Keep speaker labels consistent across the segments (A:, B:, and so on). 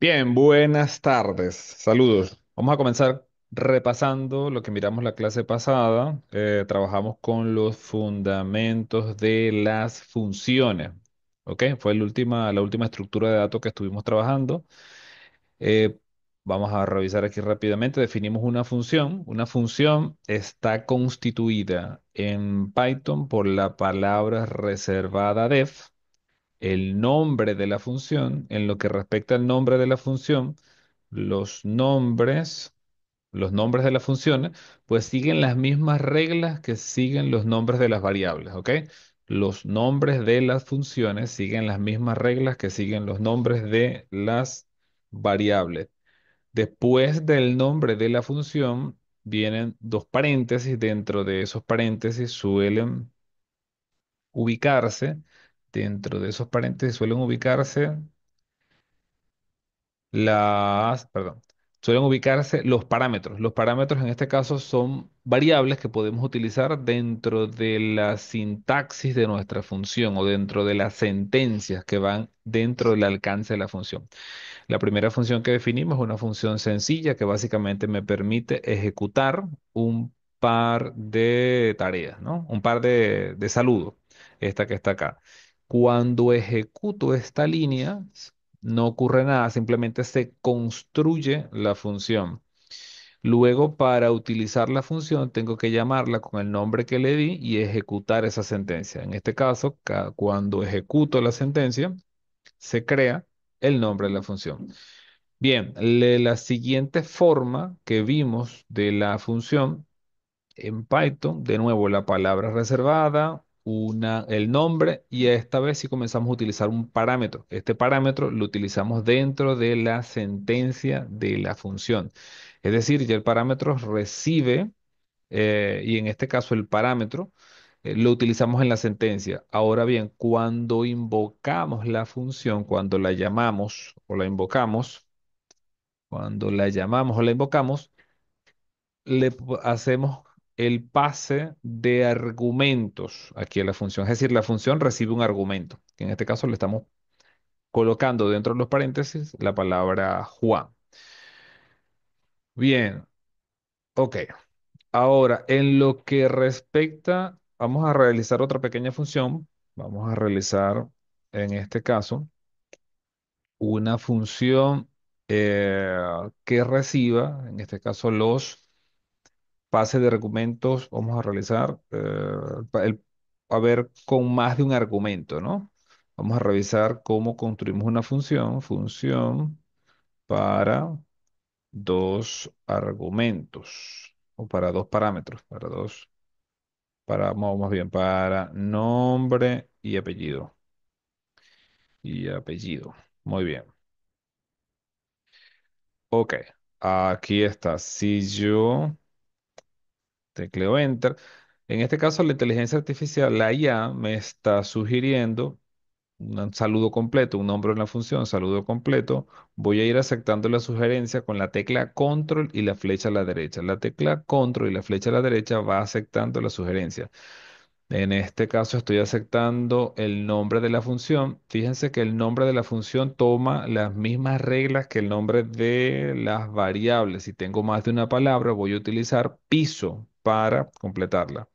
A: Bien, buenas tardes. Saludos. Vamos a comenzar repasando lo que miramos la clase pasada. Trabajamos con los fundamentos de las funciones. ¿Ok? Fue la última estructura de datos que estuvimos trabajando. Eh, Vamos a revisar aquí rápidamente. Definimos una función. Una función está constituida en Python por la palabra reservada def, el nombre de la función. En lo que respecta al nombre de la función, los nombres, los nombres de las funciones, pues siguen las mismas reglas que siguen los nombres de las variables, ¿ok? Los nombres de las funciones siguen las mismas reglas que siguen los nombres de las variables. Después del nombre de la función vienen dos paréntesis. Dentro de esos paréntesis ubicarse, dentro de esos paréntesis suelen ubicarse perdón, suelen ubicarse los parámetros. Los parámetros en este caso son variables que podemos utilizar dentro de la sintaxis de nuestra función o dentro de las sentencias que van dentro del alcance de la función. La primera función que definimos es una función sencilla que básicamente me permite ejecutar un par de tareas, ¿no? Un par de saludos, esta que está acá. Cuando ejecuto esta línea, no ocurre nada, simplemente se construye la función. Luego, para utilizar la función, tengo que llamarla con el nombre que le di y ejecutar esa sentencia. En este caso, cuando ejecuto la sentencia, se crea el nombre de la función. Bien, la siguiente forma que vimos de la función en Python, de nuevo la palabra reservada, el nombre, y esta vez sí comenzamos a utilizar un parámetro. Este parámetro lo utilizamos dentro de la sentencia de la función. Es decir, ya el parámetro recibe, y en este caso el parámetro, lo utilizamos en la sentencia. Ahora bien, cuando invocamos la función, cuando la llamamos o la invocamos, hacemos el pase de argumentos aquí a la función. Es decir, la función recibe un argumento, que en este caso le estamos colocando dentro de los paréntesis la palabra Juan. Bien, ok. Ahora, en lo que respecta, vamos a realizar otra pequeña función. Vamos a realizar, en este caso, una función que reciba, en este caso, los pase de argumentos. Vamos a realizar, a ver, con más de un argumento, ¿no? Vamos a revisar cómo construimos una función para dos argumentos, o para dos parámetros, más bien, para nombre y apellido. Y apellido. Muy bien. Ok, aquí está. Si yo tecleo Enter. En este caso, la inteligencia artificial, la IA, me está sugiriendo un saludo completo, un nombre en la función, saludo completo. Voy a ir aceptando la sugerencia con la tecla Control y la flecha a la derecha. La tecla Control y la flecha a la derecha va aceptando la sugerencia. En este caso estoy aceptando el nombre de la función. Fíjense que el nombre de la función toma las mismas reglas que el nombre de las variables. Si tengo más de una palabra, voy a utilizar piso para completarla.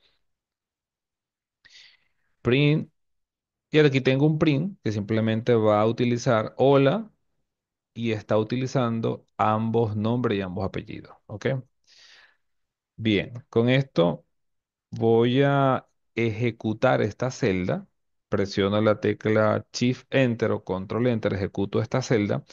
A: Print. Y aquí tengo un print que simplemente va a utilizar hola y está utilizando ambos nombres y ambos apellidos. ¿Ok? Bien, con esto voy a ejecutar esta celda. Presiono la tecla Shift Enter o Control Enter, ejecuto esta celda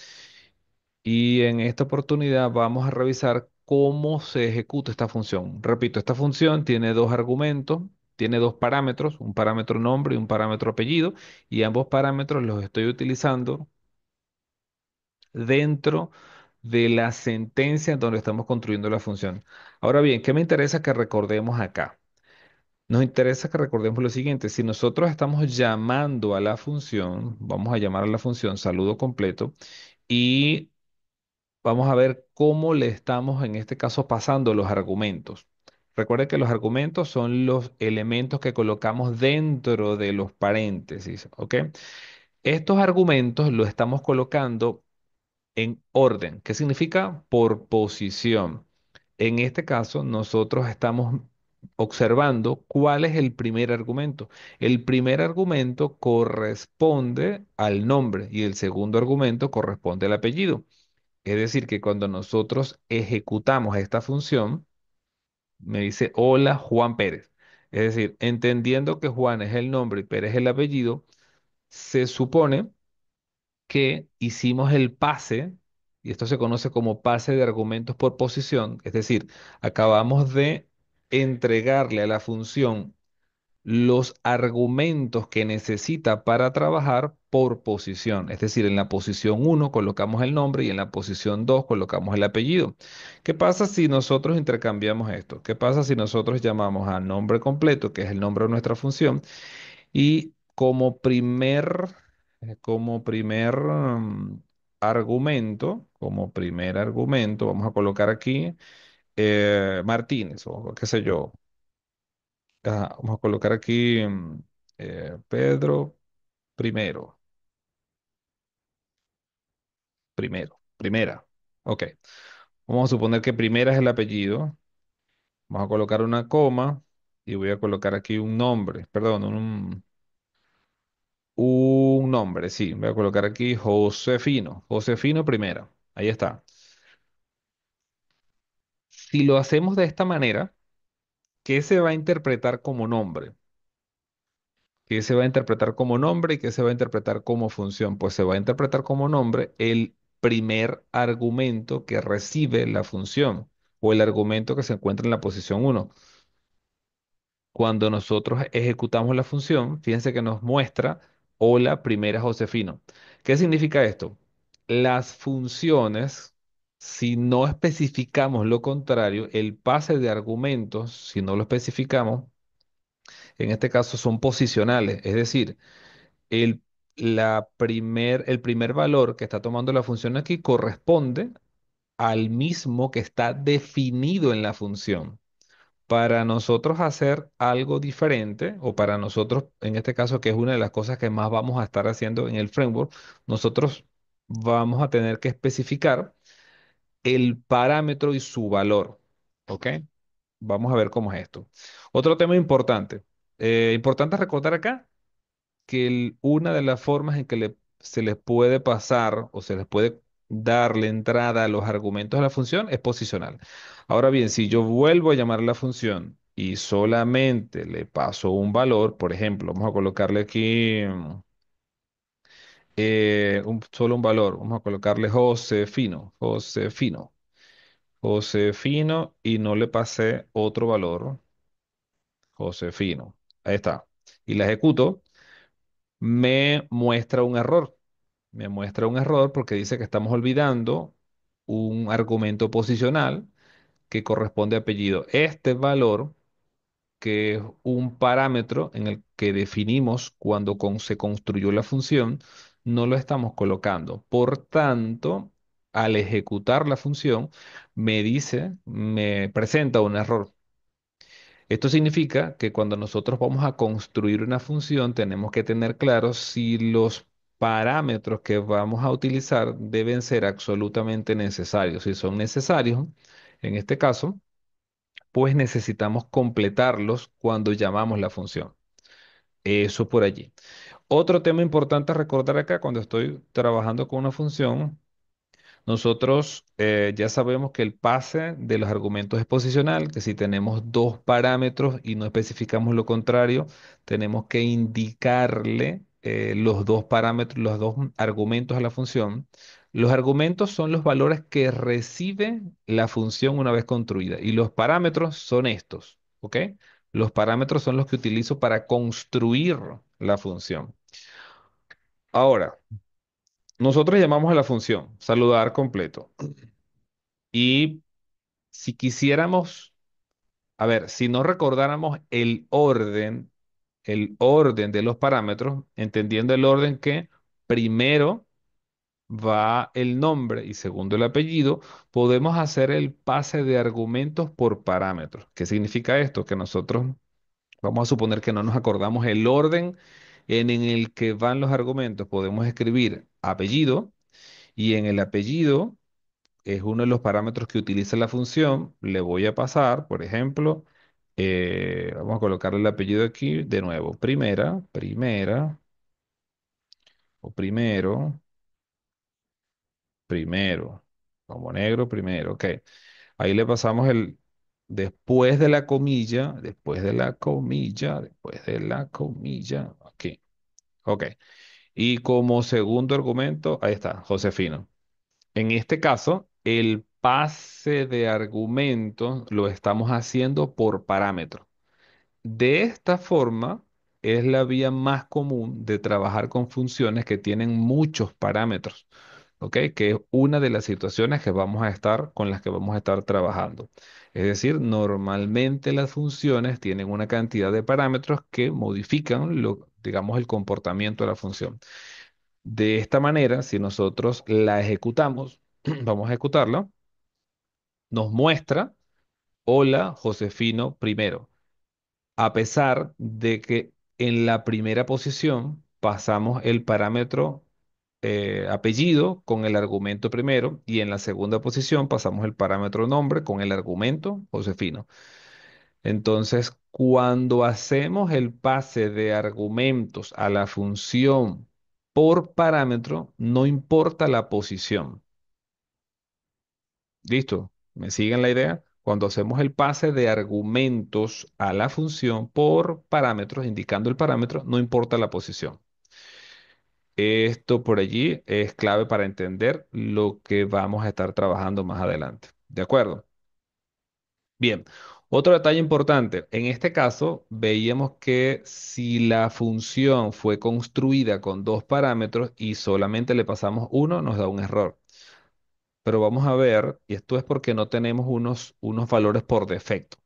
A: y en esta oportunidad vamos a revisar cómo se ejecuta esta función. Repito, esta función tiene dos argumentos, tiene dos parámetros, un parámetro nombre y un parámetro apellido, y ambos parámetros los estoy utilizando dentro de la sentencia en donde estamos construyendo la función. Ahora bien, ¿qué me interesa que recordemos acá? Nos interesa que recordemos lo siguiente: si nosotros estamos llamando a la función, vamos a llamar a la función saludo completo y vamos a ver cómo le estamos en este caso pasando los argumentos. Recuerde que los argumentos son los elementos que colocamos dentro de los paréntesis, ¿ok? Estos argumentos los estamos colocando en orden. ¿Qué significa? Por posición. En este caso, nosotros estamos observando cuál es el primer argumento. El primer argumento corresponde al nombre y el segundo argumento corresponde al apellido. Es decir, que cuando nosotros ejecutamos esta función, me dice, hola Juan Pérez. Es decir, entendiendo que Juan es el nombre y Pérez es el apellido, se supone que hicimos el pase, y esto se conoce como pase de argumentos por posición, es decir, acabamos de entregarle a la función los argumentos que necesita para trabajar por posición. Es decir, en la posición uno colocamos el nombre y en la posición 2 colocamos el apellido. ¿Qué pasa si nosotros intercambiamos esto? ¿Qué pasa si nosotros llamamos a nombre completo, que es el nombre de nuestra función, y como primer argumento, vamos a colocar aquí Martínez o qué sé yo. Vamos a colocar aquí Pedro primero, primera. Ok. Vamos a suponer que primera es el apellido. Vamos a colocar una coma y voy a colocar aquí un nombre, perdón, un nombre, sí. Voy a colocar aquí Josefino, Josefino primera. Ahí está. Si lo hacemos de esta manera, ¿qué se va a interpretar como nombre? ¿Qué se va a interpretar como nombre y qué se va a interpretar como función? Pues se va a interpretar como nombre el primer argumento que recibe la función o el argumento que se encuentra en la posición uno. Cuando nosotros ejecutamos la función, fíjense que nos muestra hola primera Josefino. ¿Qué significa esto? Las funciones, si no especificamos lo contrario, el pase de argumentos, si no lo especificamos, en este caso son posicionales, es decir, el, el primer valor que está tomando la función aquí corresponde al mismo que está definido en la función. Para nosotros hacer algo diferente, o para nosotros, en este caso, que es una de las cosas que más vamos a estar haciendo en el framework, nosotros vamos a tener que especificar el parámetro y su valor. ¿Ok? Vamos a ver cómo es esto. Otro tema importante. Importante recordar acá que una de las formas en que se les puede pasar o se les puede darle entrada a los argumentos de la función es posicional. Ahora bien, si yo vuelvo a llamar a la función y solamente le paso un valor, por ejemplo, vamos a colocarle aquí solo un valor, vamos a colocarle Josefino, Josefino, Josefino y no le pasé otro valor, Josefino. Ahí está. Y la ejecuto, me muestra un error. Me muestra un error porque dice que estamos olvidando un argumento posicional que corresponde a apellido. Este valor, que es un parámetro en el que definimos cuando se construyó la función, no lo estamos colocando. Por tanto, al ejecutar la función, me presenta un error. Esto significa que cuando nosotros vamos a construir una función, tenemos que tener claro si los parámetros que vamos a utilizar deben ser absolutamente necesarios. Si son necesarios, en este caso, pues necesitamos completarlos cuando llamamos la función. Eso por allí. Otro tema importante a recordar acá cuando estoy trabajando con una función, nosotros ya sabemos que el pase de los argumentos es posicional, que si tenemos dos parámetros y no especificamos lo contrario, tenemos que indicarle los dos parámetros, los dos argumentos a la función. Los argumentos son los valores que recibe la función una vez construida y los parámetros son estos, ¿ok? Los parámetros son los que utilizo para construir la función. Ahora, nosotros llamamos a la función saludar completo. Y si quisiéramos, a ver, si no recordáramos el orden de los parámetros, entendiendo el orden que primero va el nombre y segundo el apellido, podemos hacer el pase de argumentos por parámetros. ¿Qué significa esto? Que nosotros vamos a suponer que no nos acordamos el orden en el que van los argumentos. Podemos escribir apellido Y en el apellido es uno de los parámetros que utiliza la función. Le voy a pasar, por ejemplo, vamos a colocarle el apellido aquí de nuevo. Primera, o primero, como negro, primero. Ok. Ahí le pasamos el después de la comilla, después de la comilla, después de la comilla. Aquí. Ok. Y como segundo argumento, ahí está, Josefino. En este caso, el pase de argumentos lo estamos haciendo por parámetro. De esta forma, es la vía más común de trabajar con funciones que tienen muchos parámetros, ¿ok? Que es una de las situaciones que vamos a estar con las que vamos a estar trabajando. Es decir, normalmente las funciones tienen una cantidad de parámetros que modifican digamos, el comportamiento de la función. De esta manera, si nosotros la ejecutamos, vamos a ejecutarla, nos muestra, hola, Josefino primero, a pesar de que en la primera posición pasamos el parámetro apellido con el argumento primero y en la segunda posición pasamos el parámetro nombre con el argumento Josefino. Entonces, cuando hacemos el pase de argumentos a la función por parámetro, no importa la posición. ¿Listo? ¿Me siguen la idea? Cuando hacemos el pase de argumentos a la función por parámetros, indicando el parámetro, no importa la posición. Esto por allí es clave para entender lo que vamos a estar trabajando más adelante. ¿De acuerdo? Bien. Otro detalle importante. En este caso, veíamos que si la función fue construida con dos parámetros y solamente le pasamos uno, nos da un error. Pero vamos a ver, y esto es porque no tenemos unos valores por defecto.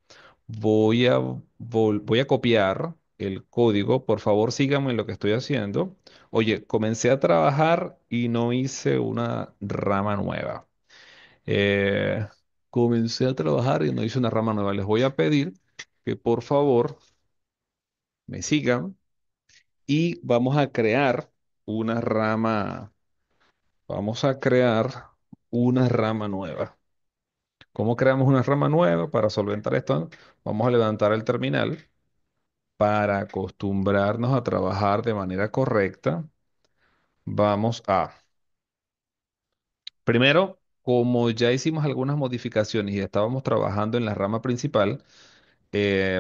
A: Voy a copiar el código. Por favor, síganme en lo que estoy haciendo. Oye, comencé a trabajar y no hice una rama nueva. Eh, Comencé a trabajar y no hice una rama nueva. Les voy a pedir que por favor me sigan y vamos a crear una rama. Vamos a crear una rama nueva. ¿Cómo creamos una rama nueva para solventar esto? Vamos a levantar el terminal para acostumbrarnos a trabajar de manera correcta. Vamos a, primero, como ya hicimos algunas modificaciones y estábamos trabajando en la rama principal,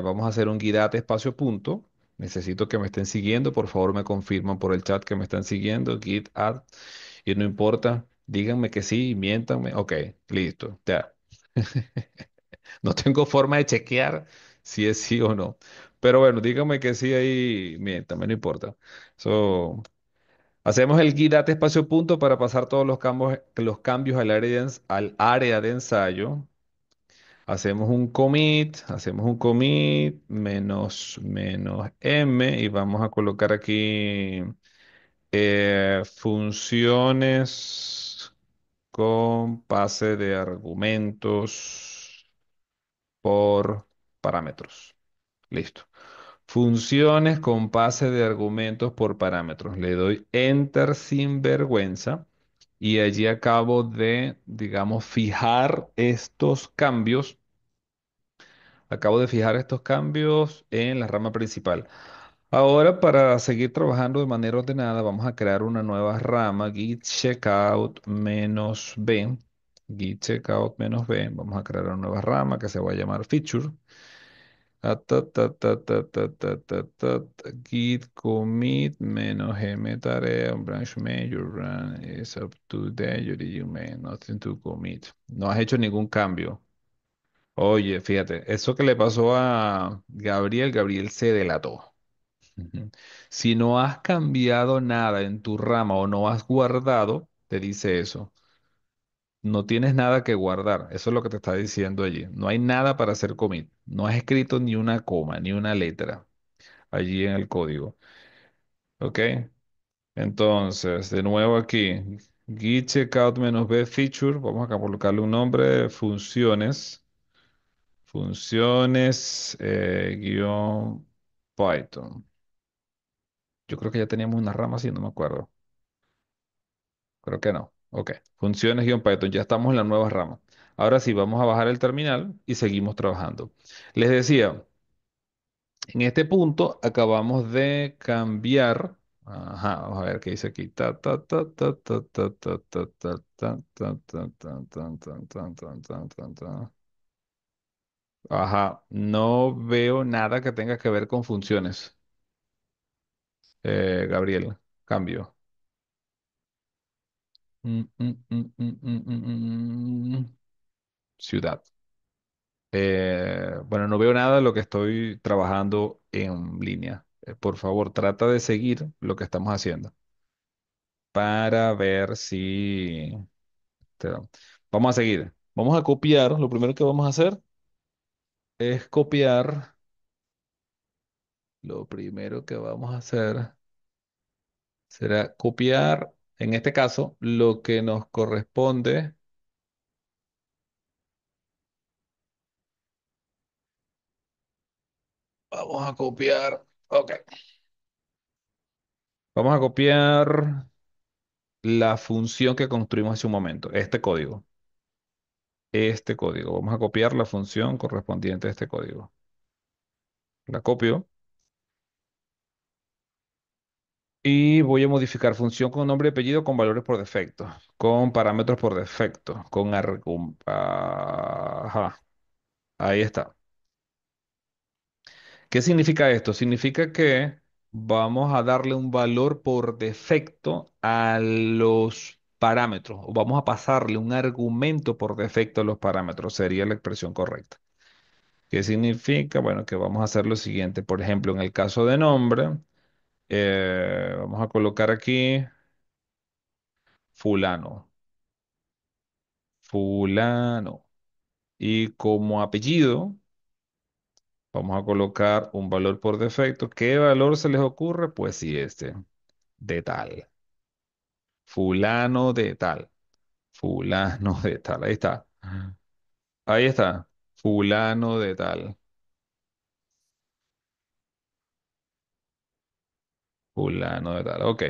A: vamos a hacer un guidate espacio punto. Necesito que me estén siguiendo. Por favor, me confirman por el chat que me están siguiendo. Git add. Y no importa, díganme que sí, miéntanme. Ok, listo. Ya. No tengo forma de chequear si es sí o no. Pero bueno, dígame que sí ahí, bien, también no importa. So, hacemos el guidate espacio punto para pasar todos los cambios al área de ensayo. Hacemos un commit menos m y vamos a colocar aquí funciones con pase de argumentos por parámetros. Listo. Funciones con pase de argumentos por parámetros. Le doy enter sin vergüenza y allí acabo de, digamos, fijar estos cambios. Acabo de fijar estos cambios en la rama principal. Ahora, para seguir trabajando de manera ordenada, vamos a crear una nueva rama, git checkout menos b. Git checkout menos b. Vamos a crear una nueva rama que se va a llamar feature. Git commit menos m tarea, branch major run is up to date, you may nothing to commit. No has hecho ningún cambio. Oye, fíjate, eso que le pasó a Gabriel, Gabriel se delató. Ujú. Si no has cambiado nada en tu rama o no has guardado, te dice eso. No tienes nada que guardar. Eso es lo que te está diciendo allí. No hay nada para hacer commit. No has escrito ni una coma, ni una letra allí en el código. ¿Ok? Entonces, de nuevo aquí, git checkout menos b feature. Vamos a colocarle un nombre, funciones. Funciones guión Python. Yo creo que ya teníamos una rama así, no me acuerdo. Creo que no. Ok, funciones-Python, ya estamos en la nueva rama. Ahora sí, vamos a bajar el terminal y seguimos trabajando. Les decía, en este punto acabamos de cambiar. Ajá, vamos a ver qué dice aquí. Ajá, no veo nada que tenga que ver con funciones. Gabriel, cambio. Ciudad. Bueno, no veo nada de lo que estoy trabajando en línea. Por favor, trata de seguir lo que estamos haciendo para ver si... te- Vamos a seguir. Vamos a copiar. Lo primero que vamos a hacer es copiar. Lo primero que vamos a hacer será copiar, en este caso, lo que nos corresponde. Vamos a copiar. Ok. Vamos a copiar la función que construimos hace un momento, este código. Este código. Vamos a copiar la función correspondiente a este código. La copio y voy a modificar función con nombre y apellido con valores por defecto, con parámetros por defecto, con Ajá, ahí está. ¿Qué significa esto? Significa que vamos a darle un valor por defecto a los parámetros, o vamos a pasarle un argumento por defecto a los parámetros, sería la expresión correcta. ¿Qué significa? Bueno, que vamos a hacer lo siguiente. Por ejemplo, en el caso de nombre, vamos a colocar aquí fulano, fulano. Y como apellido, vamos a colocar un valor por defecto. ¿Qué valor se les ocurre? Pues sí, este, de tal. Fulano de tal. Fulano de tal. Ahí está. Ahí está. Fulano de tal. Fulano de tal. Ok.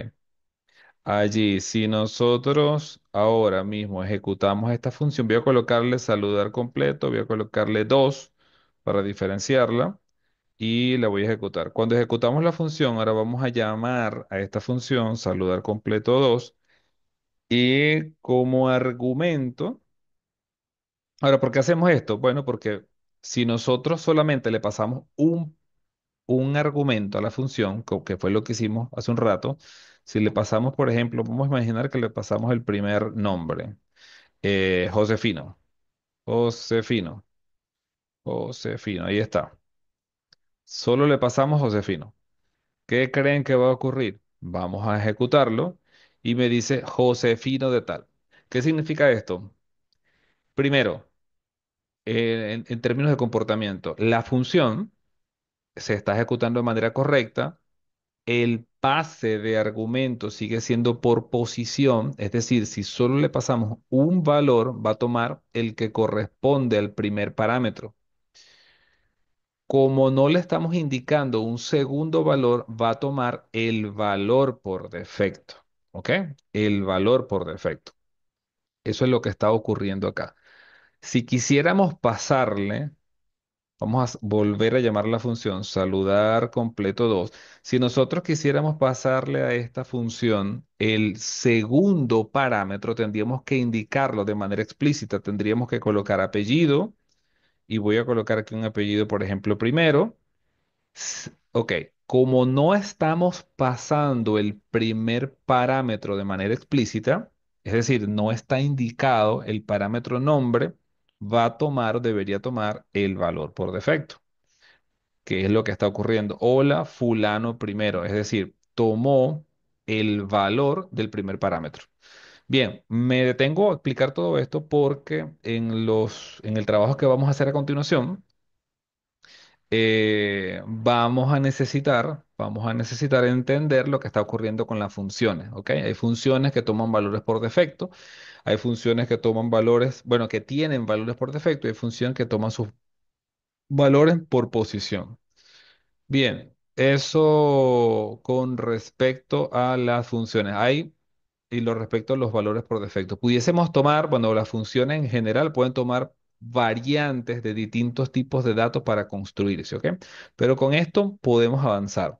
A: Allí, si nosotros ahora mismo ejecutamos esta función, voy a colocarle saludar completo, voy a colocarle 2 para diferenciarla y la voy a ejecutar. Cuando ejecutamos la función, ahora vamos a llamar a esta función saludar completo 2 y como argumento, ahora, ¿por qué hacemos esto? Bueno, porque si nosotros solamente le pasamos un argumento a la función, que fue lo que hicimos hace un rato, si le pasamos, por ejemplo, vamos a imaginar que le pasamos el primer nombre, Josefino, Josefino, Josefino, ahí está. Solo le pasamos Josefino. ¿Qué creen que va a ocurrir? Vamos a ejecutarlo y me dice Josefino de tal. ¿Qué significa esto? Primero, en términos de comportamiento, la función se está ejecutando de manera correcta. El pase de argumento sigue siendo por posición, es decir, si solo le pasamos un valor, va a tomar el que corresponde al primer parámetro. Como no le estamos indicando un segundo valor, va a tomar el valor por defecto. ¿Ok? El valor por defecto. Eso es lo que está ocurriendo acá. Si quisiéramos pasarle, vamos a volver a llamar la función saludar completo 2. Si nosotros quisiéramos pasarle a esta función el segundo parámetro, tendríamos que indicarlo de manera explícita. Tendríamos que colocar apellido y voy a colocar aquí un apellido, por ejemplo, primero. Ok, como no estamos pasando el primer parámetro de manera explícita, es decir, no está indicado el parámetro nombre, va a tomar, debería tomar el valor por defecto, que es lo que está ocurriendo. Hola, fulano primero, es decir, tomó el valor del primer parámetro. Bien, me detengo a explicar todo esto porque en el trabajo que vamos a hacer a continuación, vamos a necesitar entender lo que está ocurriendo con las funciones, ¿ok? Hay funciones que toman valores por defecto, hay funciones que toman valores, bueno, que tienen valores por defecto y hay funciones que toman sus valores por posición. Bien, eso con respecto a las funciones. Hay y lo respecto a los valores por defecto. Pudiésemos tomar, bueno, las funciones en general pueden tomar variantes de distintos tipos de datos para construirse, ¿ok? Pero con esto podemos avanzar.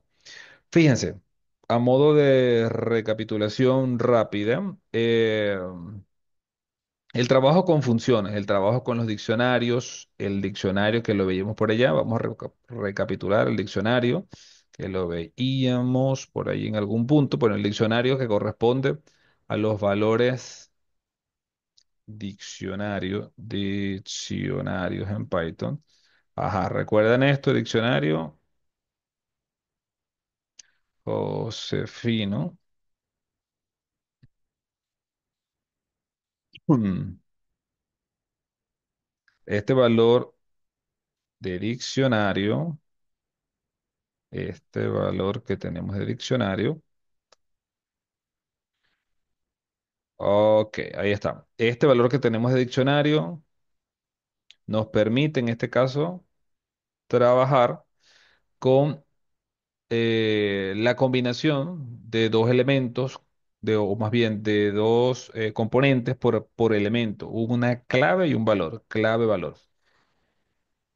A: Fíjense, a modo de recapitulación rápida, el trabajo con funciones, el trabajo con los diccionarios, el diccionario que lo veíamos por allá, vamos a recapitular el diccionario que lo veíamos por ahí en algún punto, bueno, el diccionario que corresponde a los valores diccionarios en Python. Ajá, ¿recuerdan esto, diccionario? Josefino. Hmm. Este valor de diccionario, este valor que tenemos de diccionario. Ok, ahí está. Este valor que tenemos de diccionario nos permite, en este caso, trabajar con la combinación de dos elementos, o más bien de dos componentes por elemento, una clave y un valor, clave-valor.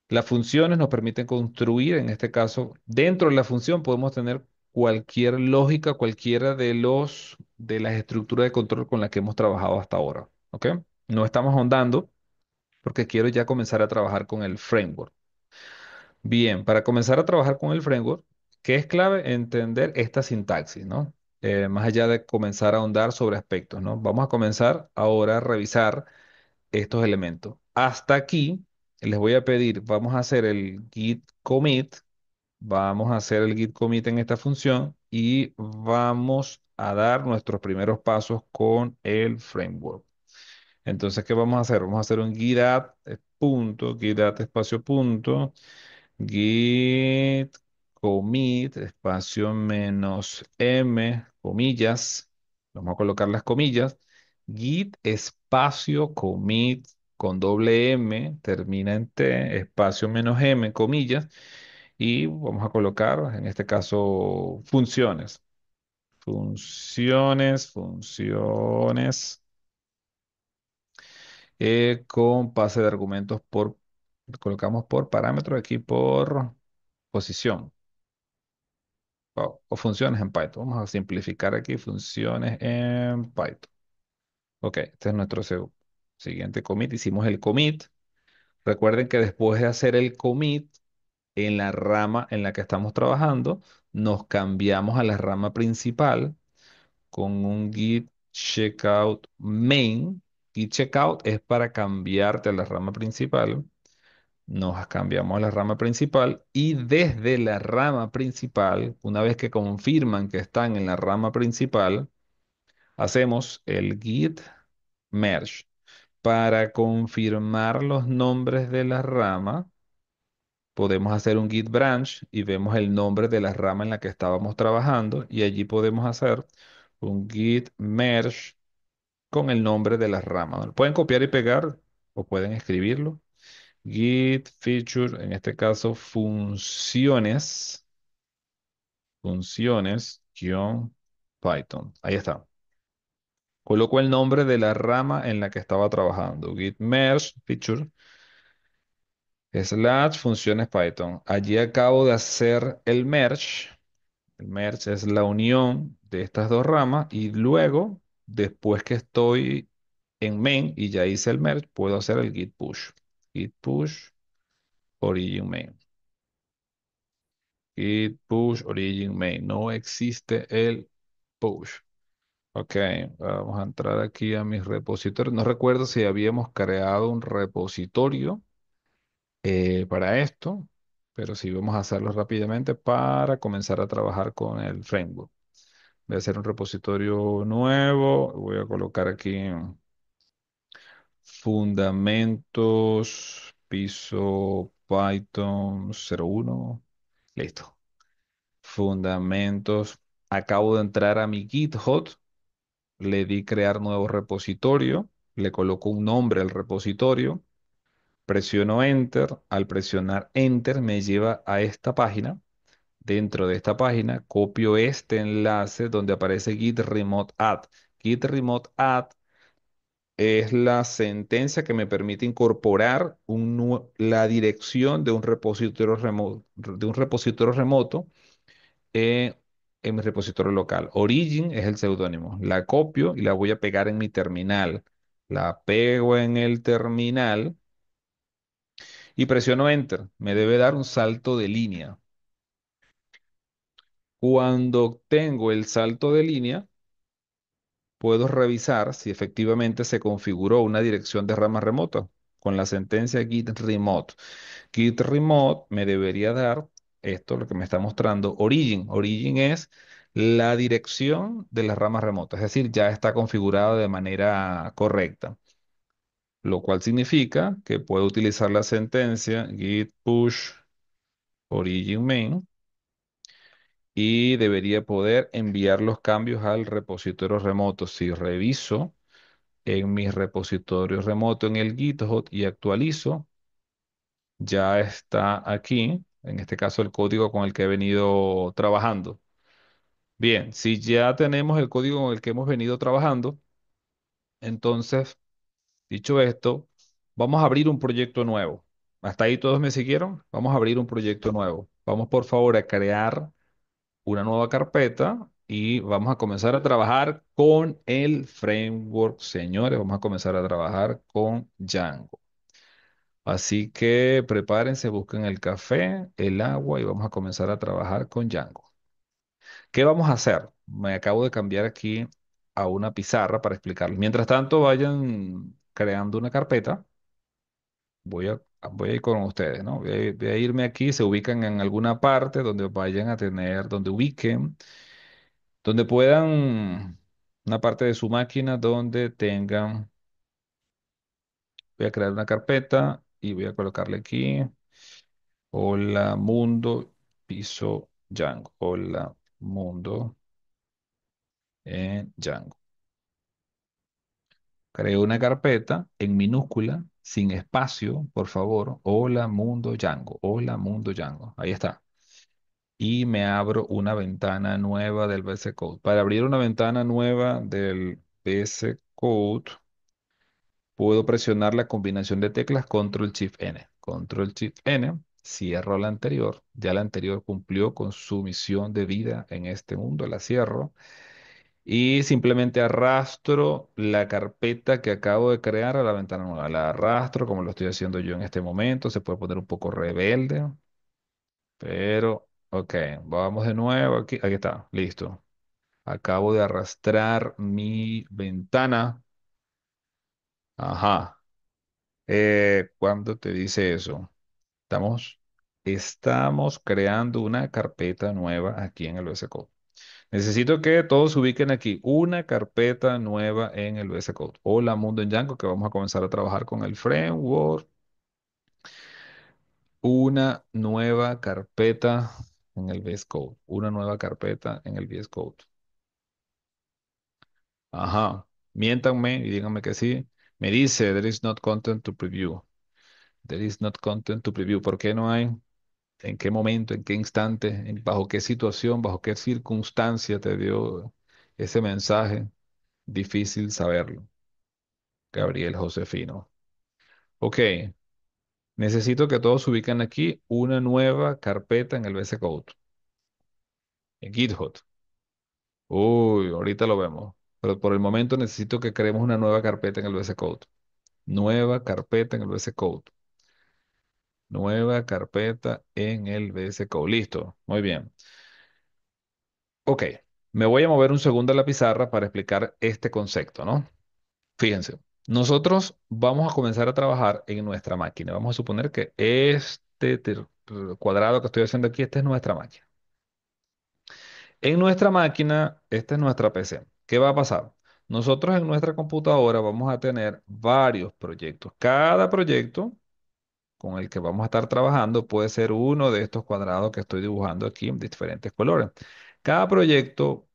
A: Las funciones nos permiten construir, en este caso, dentro de la función podemos tener cualquier lógica, cualquiera de las estructuras de control con las que hemos trabajado hasta ahora. ¿Ok? No estamos ahondando porque quiero ya comenzar a trabajar con el framework. Bien, para comenzar a trabajar con el framework, ¿qué es clave? Entender esta sintaxis, ¿no? Más allá de comenzar a ahondar sobre aspectos, ¿no? Vamos a comenzar ahora a revisar estos elementos. Hasta aquí les voy a pedir, vamos a hacer el git commit, vamos a hacer el git commit en esta función y vamos a dar nuestros primeros pasos con el framework. Entonces, ¿qué vamos a hacer? Vamos a hacer un git add, punto, git add espacio punto, git commit espacio menos m, comillas, vamos a colocar las comillas, git espacio commit con doble m, termina en t, espacio menos m, comillas, y vamos a colocar, en este caso, funciones. Funciones con pase de argumentos colocamos por parámetro aquí por posición o funciones en Python. Vamos a simplificar aquí funciones en Python. Ok, este es nuestro siguiente commit. Hicimos el commit. Recuerden que después de hacer el commit en la rama en la que estamos trabajando, nos cambiamos a la rama principal con un git checkout main. Git checkout es para cambiarte a la rama principal. Nos cambiamos a la rama principal y desde la rama principal, una vez que confirman que están en la rama principal, hacemos el git merge. Para confirmar los nombres de la rama, podemos hacer un git branch y vemos el nombre de la rama en la que estábamos trabajando y allí podemos hacer un git merge con el nombre de la rama. Pueden copiar y pegar o pueden escribirlo. Git feature, en este caso, funciones, Python. Ahí está. Coloco el nombre de la rama en la que estaba trabajando. Git merge feature slash funciones Python. Allí acabo de hacer el merge. El merge es la unión de estas dos ramas y luego, después que estoy en main y ya hice el merge, puedo hacer el git push. Git push origin main. Git push origin main. No existe el push. Ok, vamos a entrar aquí a mis repositorios. No recuerdo si habíamos creado un repositorio para esto, pero sí vamos a hacerlo rápidamente para comenzar a trabajar con el framework. Voy a hacer un repositorio nuevo. Voy a colocar aquí fundamentos, piso Python 01. Listo. Fundamentos. Acabo de entrar a mi GitHub, le di crear nuevo repositorio, le coloco un nombre al repositorio, presiono Enter. Al presionar Enter me lleva a esta página. Dentro de esta página copio este enlace donde aparece Git Remote Add. Git remote add es la sentencia que me permite incorporar la dirección de un repositorio remoto eh, en mi repositorio local. Origin es el seudónimo. La copio y la voy a pegar en mi terminal. La pego en el terminal y presiono Enter. Me debe dar un salto de línea. Cuando obtengo el salto de línea, puedo revisar si efectivamente se configuró una dirección de rama remota con la sentencia git remote. Git remote me debería dar esto, lo que me está mostrando, origin. Origin es la dirección de la rama remota, es decir, ya está configurada de manera correcta, lo cual significa que puedo utilizar la sentencia git push origin main y debería poder enviar los cambios al repositorio remoto. Si reviso en mi repositorio remoto en el GitHub y actualizo, ya está aquí, en este caso el código con el que he venido trabajando. Bien, si ya tenemos el código con el que hemos venido trabajando, entonces, dicho esto, vamos a abrir un proyecto nuevo. ¿Hasta ahí todos me siguieron? Vamos a abrir un proyecto nuevo. Vamos por favor a crear una nueva carpeta y vamos a comenzar a trabajar con el framework, señores. Vamos a comenzar a trabajar con Django. Así que prepárense, busquen el café, el agua y vamos a comenzar a trabajar con Django. ¿Qué vamos a hacer? Me acabo de cambiar aquí a una pizarra para explicarles. Mientras tanto, vayan creando una carpeta. Voy a ir con ustedes, ¿no? Voy a irme aquí, se ubican en alguna parte donde vayan a tener, donde ubiquen, donde puedan, una parte de su máquina donde tengan, voy a crear una carpeta y voy a colocarle aquí. Hola mundo, piso Django. Hola mundo en Django. Creo una carpeta en minúscula, sin espacio, por favor. Hola mundo Django. Hola mundo Django. Ahí está. Y me abro una ventana nueva del VS Code. Para abrir una ventana nueva del VS Code, puedo presionar la combinación de teclas Control Shift N. Control Shift N. Cierro la anterior. Ya la anterior cumplió con su misión de vida en este mundo. La cierro. Y simplemente arrastro la carpeta que acabo de crear a la ventana nueva. La arrastro como lo estoy haciendo yo en este momento. Se puede poner un poco rebelde, pero ok, vamos de nuevo aquí. Aquí está, listo. Acabo de arrastrar mi ventana. Ajá. ¿Cuándo te dice eso? Estamos, estamos creando una carpeta nueva aquí en el VS Code. Necesito que todos se ubiquen aquí. Una carpeta nueva en el VS Code. Hola, mundo en Django, que vamos a comenzar a trabajar con el framework. Una nueva carpeta en el VS Code. Una nueva carpeta en el VS Code. Ajá. Miéntanme y díganme que sí. Me dice, there is not content to preview. There is not content to preview. ¿Por qué no hay? ¿En qué momento? ¿En qué instante? ¿Bajo qué situación? ¿Bajo qué circunstancia te dio ese mensaje? Difícil saberlo. Gabriel Josefino. Ok, necesito que todos ubiquen aquí una nueva carpeta en el VS Code, en GitHub. Uy, ahorita lo vemos. Pero por el momento necesito que creemos una nueva carpeta en el VS Code. Nueva carpeta en el VS Code. Nueva carpeta en el VS Code. Listo, muy bien. Ok, me voy a mover un segundo a la pizarra para explicar este concepto, ¿no? Fíjense, nosotros vamos a comenzar a trabajar en nuestra máquina. Vamos a suponer que cuadrado que estoy haciendo aquí, esta es nuestra máquina. En nuestra máquina, esta es nuestra PC. ¿Qué va a pasar? Nosotros en nuestra computadora vamos a tener varios proyectos. Cada proyecto con el que vamos a estar trabajando puede ser uno de estos cuadrados que estoy dibujando aquí en diferentes colores. Cada proyecto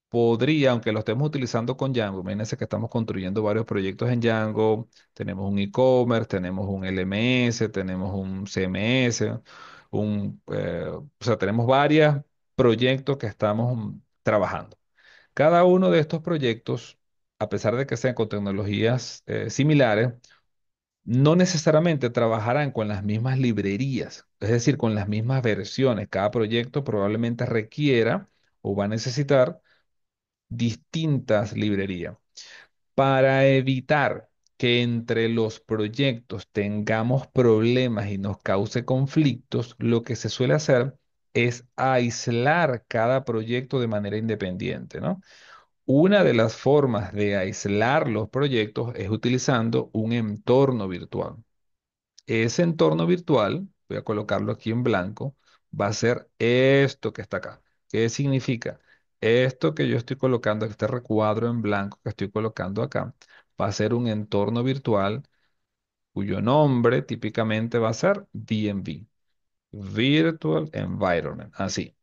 A: podría, aunque lo estemos utilizando con Django, imagínense que estamos construyendo varios proyectos en Django, tenemos un e-commerce, tenemos un LMS, tenemos un CMS, o sea, tenemos varios proyectos que estamos trabajando. Cada uno de estos proyectos a pesar de que sean con tecnologías similares, no necesariamente trabajarán con las mismas librerías, es decir, con las mismas versiones. Cada proyecto probablemente requiera o va a necesitar distintas librerías. Para evitar que entre los proyectos tengamos problemas y nos cause conflictos, lo que se suele hacer es aislar cada proyecto de manera independiente, ¿no? Una de las formas de aislar los proyectos es utilizando un entorno virtual. Ese entorno virtual, voy a colocarlo aquí en blanco, va a ser esto que está acá. ¿Qué significa? Esto que yo estoy colocando, este recuadro en blanco que estoy colocando acá, va a ser un entorno virtual cuyo nombre típicamente va a ser DNV, Virtual Environment, así.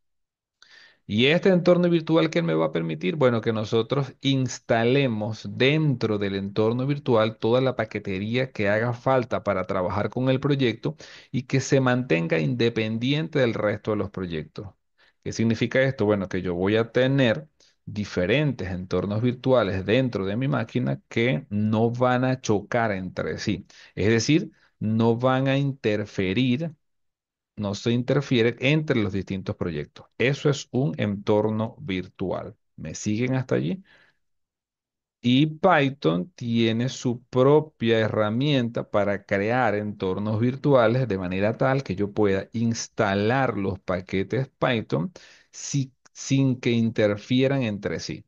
A: ¿Y este entorno virtual qué me va a permitir? Bueno, que nosotros instalemos dentro del entorno virtual toda la paquetería que haga falta para trabajar con el proyecto y que se mantenga independiente del resto de los proyectos. ¿Qué significa esto? Bueno, que yo voy a tener diferentes entornos virtuales dentro de mi máquina que no van a chocar entre sí. Es decir, no van a interferir, no se interfiere entre los distintos proyectos. Eso es un entorno virtual. ¿Me siguen hasta allí? Y Python tiene su propia herramienta para crear entornos virtuales de manera tal que yo pueda instalar los paquetes Python sin que interfieran entre sí.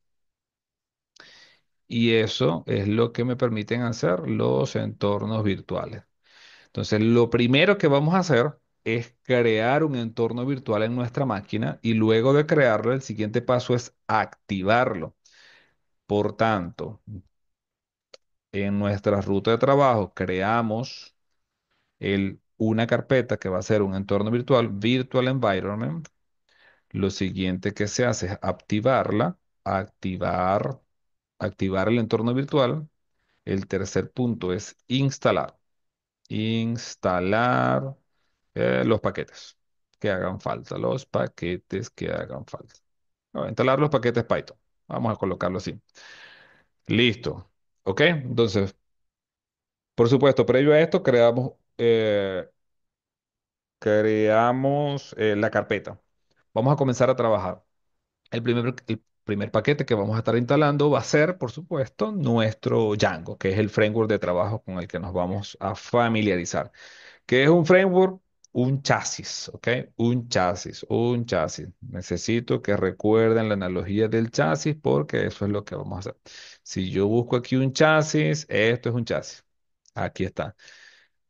A: Y eso es lo que me permiten hacer los entornos virtuales. Entonces, lo primero que vamos a hacer es crear un entorno virtual en nuestra máquina y luego de crearlo, el siguiente paso es activarlo. Por tanto, en nuestra ruta de trabajo creamos una carpeta que va a ser un entorno virtual, Virtual Environment. Lo siguiente que se hace es activarla, activar, activar el entorno virtual. El tercer punto es instalar. Instalar los paquetes que hagan falta, los paquetes que hagan falta. Instalar los paquetes Python. Vamos a colocarlo así. Listo. ¿Ok? Entonces, por supuesto, previo a esto, creamos la carpeta. Vamos a comenzar a trabajar. El primer paquete que vamos a estar instalando va a ser, por supuesto, nuestro Django, que es el framework de trabajo con el que nos vamos a familiarizar. ¿Qué es un framework? Un chasis, ¿ok? Un chasis, un chasis. Necesito que recuerden la analogía del chasis porque eso es lo que vamos a hacer. Si yo busco aquí un chasis, esto es un chasis. Aquí está.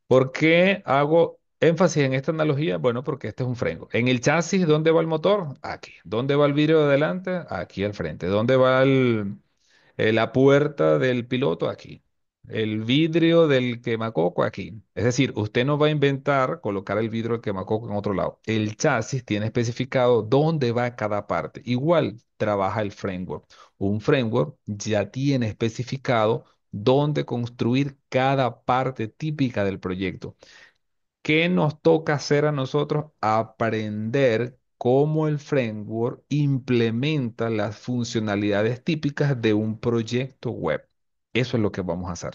A: ¿Por qué hago énfasis en esta analogía? Bueno, porque este es un framework. En el chasis, ¿dónde va el motor? Aquí. ¿Dónde va el vidrio de adelante? Aquí al frente. ¿Dónde va la puerta del piloto? Aquí. El vidrio del quemacoco aquí. Es decir, usted no va a inventar colocar el vidrio del quemacoco en otro lado. El chasis tiene especificado dónde va cada parte. Igual trabaja el framework. Un framework ya tiene especificado dónde construir cada parte típica del proyecto. ¿Qué nos toca hacer a nosotros? Aprender cómo el framework implementa las funcionalidades típicas de un proyecto web. Eso es lo que vamos a hacer.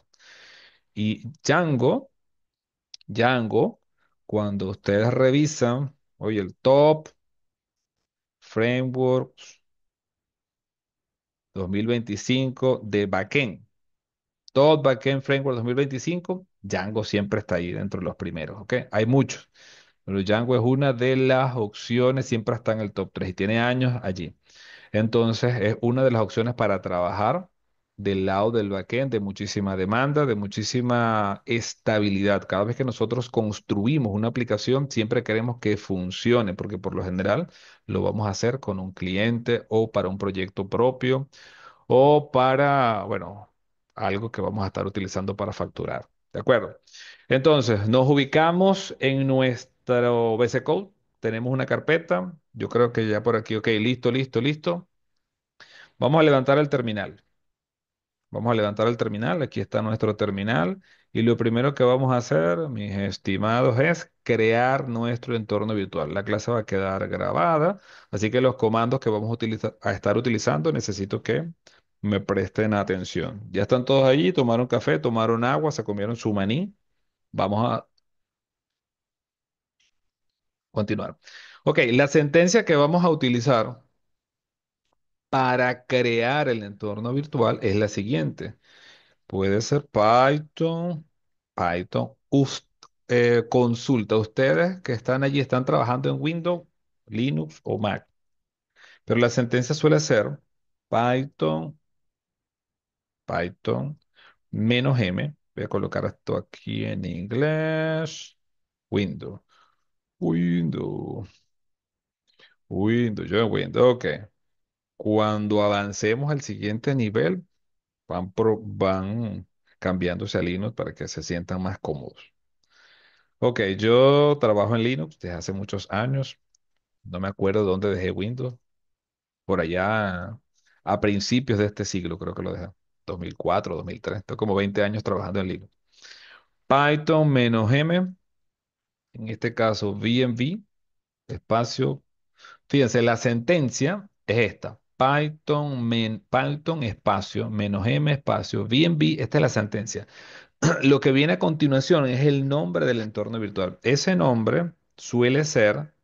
A: Y Django, cuando ustedes revisan, oye, el Top Frameworks 2025 de backend, Top Backend Framework 2025, Django siempre está ahí dentro de los primeros, ¿ok? Hay muchos, pero Django es una de las opciones, siempre está en el top 3 y tiene años allí. Entonces, es una de las opciones para trabajar del lado del backend de muchísima demanda, de muchísima estabilidad. Cada vez que nosotros construimos una aplicación, siempre queremos que funcione, porque por lo general lo vamos a hacer con un cliente o para un proyecto propio o para, bueno, algo que vamos a estar utilizando para facturar. ¿De acuerdo? Entonces, nos ubicamos en nuestro VC Code. Tenemos una carpeta. Yo creo que ya por aquí, ok, listo, listo, listo. Vamos a levantar el terminal. Vamos a levantar el terminal. Aquí está nuestro terminal. Y lo primero que vamos a hacer, mis estimados, es crear nuestro entorno virtual. La clase va a quedar grabada. Así que los comandos que vamos a estar utilizando, necesito que me presten atención. Ya están todos allí, tomaron café, tomaron agua, se comieron su maní. Vamos a continuar. Ok, la sentencia que vamos a utilizar para crear el entorno virtual es la siguiente. Puede ser Python, Python. Consulta, ustedes que están allí, están trabajando en Windows, Linux o Mac. Pero la sentencia suele ser Python, Python, menos M. Voy a colocar esto aquí en inglés. Windows, Windows, Windows, yo en Windows. Ok. Cuando avancemos al siguiente nivel, van cambiándose a Linux para que se sientan más cómodos. Ok, yo trabajo en Linux desde hace muchos años. No me acuerdo dónde dejé Windows. Por allá a principios de este siglo creo que lo dejé. 2004, 2003. Estoy como 20 años trabajando en Linux. Python menos M, en este caso VMV, espacio. Fíjense, la sentencia es esta. Python espacio menos M espacio VMV. Esta es la sentencia. Lo que viene a continuación es el nombre del entorno virtual. Ese nombre suele ser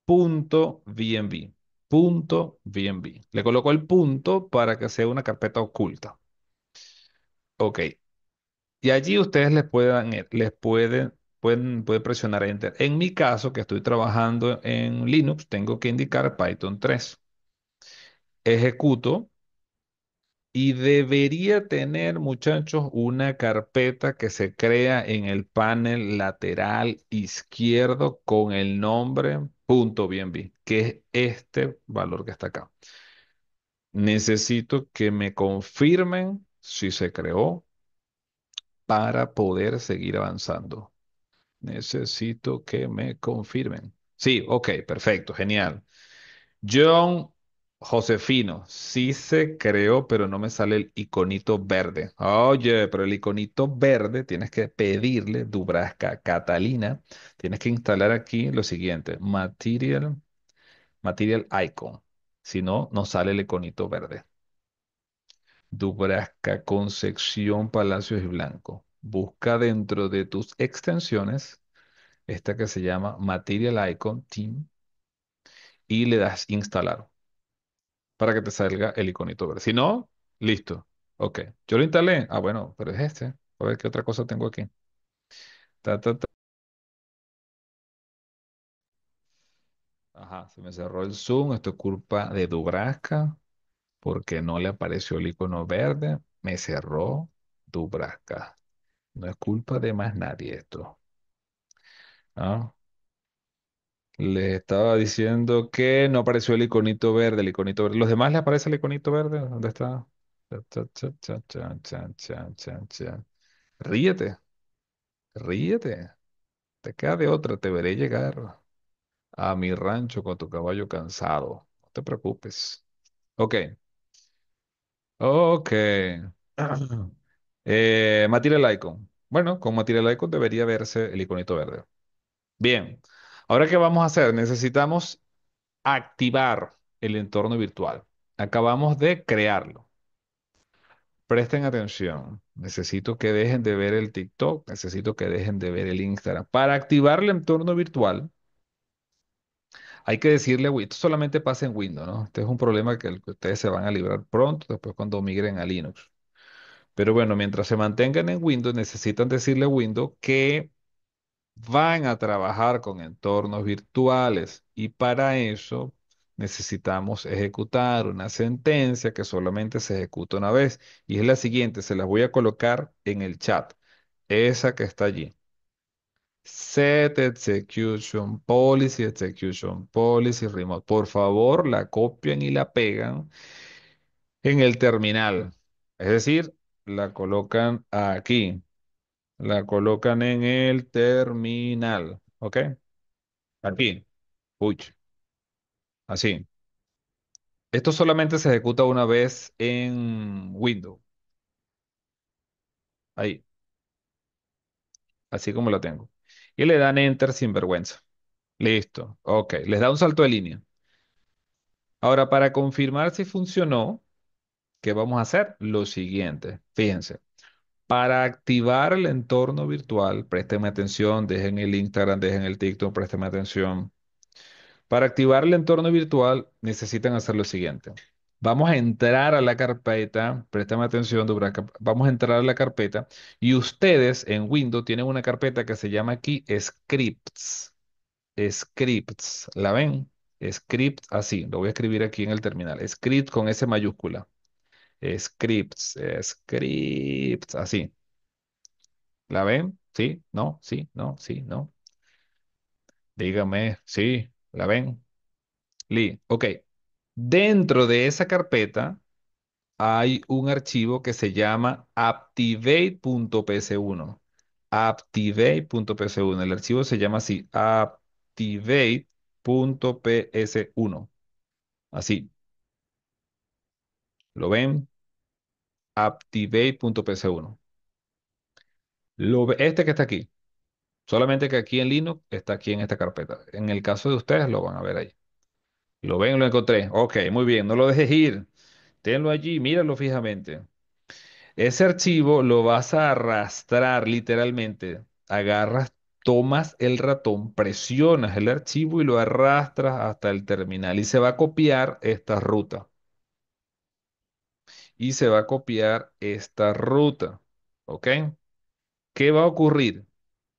A: punto .vnv, punto .vnv. Le coloco el punto para que sea una carpeta oculta. Ok. Y allí ustedes pueden presionar Enter. En mi caso, que estoy trabajando en Linux, tengo que indicar Python 3. Ejecuto y debería tener, muchachos, una carpeta que se crea en el panel lateral izquierdo con el nombre .bnb, que es este valor que está acá. Necesito que me confirmen si se creó para poder seguir avanzando. Necesito que me confirmen. Sí, ok, perfecto, genial. John Josefino, sí se creó, pero no me sale el iconito verde. Oye, pero el iconito verde tienes que pedirle, Dubrasca Catalina, tienes que instalar aquí lo siguiente, Material Icon. Si no, no sale el iconito verde. Dubrasca Concepción Palacios y Blanco. Busca dentro de tus extensiones esta que se llama Material Icon Team y le das instalar para que te salga el iconito verde. Si no, listo. Ok. Yo lo instalé. Ah, bueno, pero es este. A ver qué otra cosa tengo aquí. Ta, ta, ta. Ajá, se me cerró el Zoom. Esto es culpa de Dubrasca porque no le apareció el icono verde. Me cerró Dubrasca. No es culpa de más nadie esto. ¿Ah? Le estaba diciendo que no apareció el iconito verde, el iconito verde. ¿Los demás le aparece el iconito verde? ¿Dónde está? Cha, cha, cha, cha, cha, cha, cha, cha, cha. Ríete, ríete. Te queda de otra, te veré llegar a mi rancho con tu caballo cansado. No te preocupes. Ok, ok. Material Icon. Bueno, con Material Icon debería verse el iconito verde. Bien, ahora ¿qué vamos a hacer? Necesitamos activar el entorno virtual. Acabamos de crearlo. Presten atención. Necesito que dejen de ver el TikTok, necesito que dejen de ver el Instagram. Para activar el entorno virtual, hay que decirle, esto solamente pasa en Windows, ¿no? Este es un problema que ustedes se van a librar pronto, después cuando migren a Linux. Pero bueno, mientras se mantengan en Windows, necesitan decirle a Windows que van a trabajar con entornos virtuales y para eso necesitamos ejecutar una sentencia que solamente se ejecuta una vez y es la siguiente, se las voy a colocar en el chat, esa que está allí. Set execution policy remote. Por favor, la copian y la pegan en el terminal. Es decir, la colocan aquí, la colocan en el terminal. ¿Ok? Aquí. Uy, así. Esto solamente se ejecuta una vez en Windows. Ahí, así como lo tengo. Y le dan Enter sin vergüenza. Listo. Ok. Les da un salto de línea. Ahora, para confirmar si funcionó, ¿Qué vamos a hacer? Lo siguiente, fíjense. Para activar el entorno virtual, présteme atención, dejen el Instagram, dejen el TikTok, présteme atención. Para activar el entorno virtual necesitan hacer lo siguiente. Vamos a entrar a la carpeta, préstame atención, vamos a entrar a la carpeta y ustedes en Windows tienen una carpeta que se llama aquí Scripts. Scripts, ¿la ven? Scripts, así, lo voy a escribir aquí en el terminal. Script con S mayúscula. Scripts, scripts, así. ¿La ven? ¿Sí? ¿No? ¿Sí? ¿No? ¿Sí? ¿No? Dígame, ¿sí? ¿La ven? Ok. Dentro de esa carpeta hay un archivo que se llama activate.ps1. Activate.ps1. El archivo se llama así, activate.ps1. Así, ¿lo ven? Activate.ps1. Este que está aquí. Solamente que aquí en Linux está aquí en esta carpeta. En el caso de ustedes lo van a ver ahí. ¿Lo ven? Lo encontré. Ok, muy bien. No lo dejes ir. Tenlo allí, míralo fijamente. Ese archivo lo vas a arrastrar literalmente. Agarras, tomas el ratón, presionas el archivo y lo arrastras hasta el terminal y se va a copiar esta ruta. Y se va a copiar esta ruta. ¿Ok? ¿Qué va a ocurrir?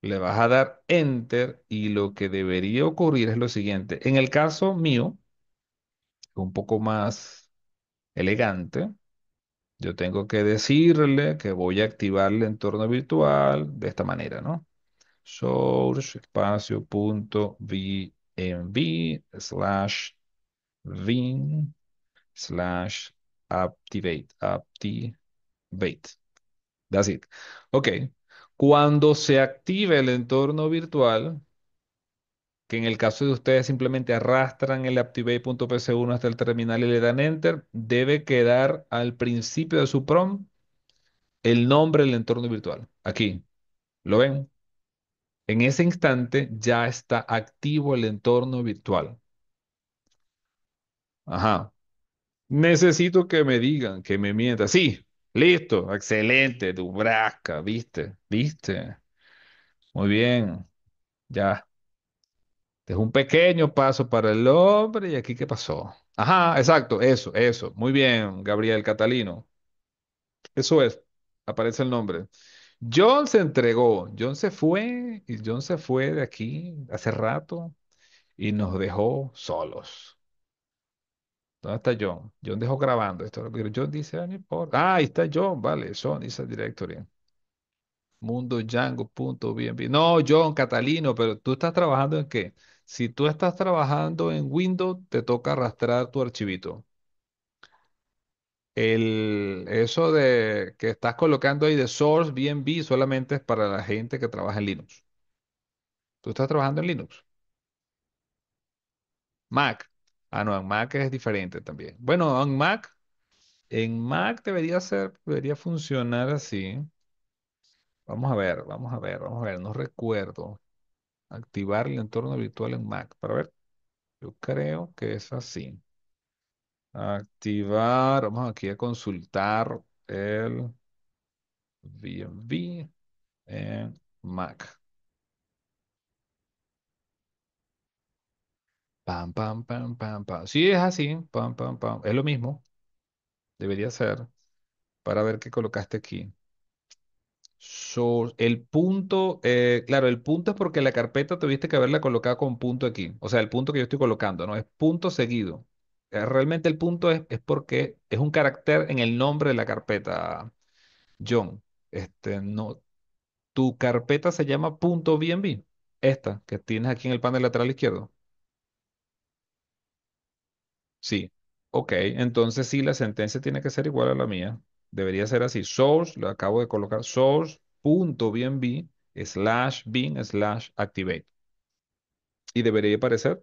A: Le vas a dar Enter y lo que debería ocurrir es lo siguiente. En el caso mío, un poco más elegante, yo tengo que decirle que voy a activar el entorno virtual de esta manera, ¿no? Source espacio punto VMB slash bin slash activate. That's it. Ok. Cuando se active el entorno virtual, que en el caso de ustedes simplemente arrastran el activate.pc1 hasta el terminal y le dan enter, debe quedar al principio de su prompt el nombre del entorno virtual. Aquí, ¿lo ven? En ese instante ya está activo el entorno virtual. Ajá. Necesito que me digan, que me mientan. Sí, listo, excelente, Dubrasca, viste, viste. Muy bien, ya. Es un pequeño paso para el hombre y aquí ¿qué pasó? Ajá, exacto, eso. Muy bien, Gabriel Catalino. Eso es, aparece el nombre. John se entregó, John se fue y John se fue de aquí hace rato y nos dejó solos. ¿Dónde está John? John dejó grabando esto, pero John dice, "Ah, no importa. Ah, ahí está John, vale, Son, dice directory. Mundo Django punto BNB. No, John Catalino, pero tú estás trabajando en qué? Si tú estás trabajando en Windows, te toca arrastrar tu archivito. Eso de que estás colocando ahí de source BNB solamente es para la gente que trabaja en Linux. ¿Tú estás trabajando en Linux? Mac. Ah, no, en Mac es diferente también. Bueno, en Mac debería funcionar así. Vamos a ver, no recuerdo. Activar el entorno virtual en Mac. Para ver, yo creo que es así. Activar, vamos aquí a consultar el VNV en Mac. Pam, pam, pam, pam, pam. Sí, es así. Pam, pam, pam. Es lo mismo. Debería ser. Para ver qué colocaste aquí. El punto, claro, el punto es porque la carpeta tuviste que haberla colocado con punto aquí. O sea, el punto que yo estoy colocando, ¿no? Es punto seguido. Realmente el punto es porque es un carácter en el nombre de la carpeta, John. No, tu carpeta se llama punto .bnb. Esta que tienes aquí en el panel lateral izquierdo. Sí. Ok, entonces sí, la sentencia tiene que ser igual a la mía. Debería ser así. Source, lo acabo de colocar, source.bnb slash bin slash activate. Y debería aparecer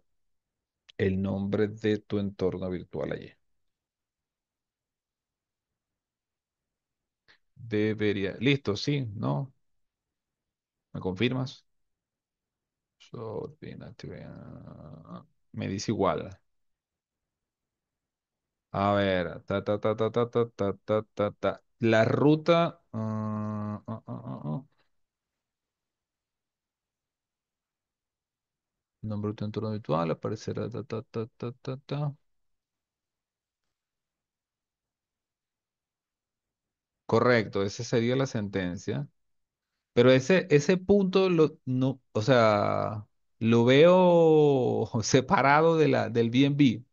A: el nombre de tu entorno virtual allí. Debería. Listo, sí, ¿no? ¿Me confirmas? Source bin activate. Me dice igual. A ver, La ruta, nombre de tu entorno virtual, aparecerá, Correcto, esa sería la sentencia. Pero ese punto no, o sea, lo veo separado del BNB.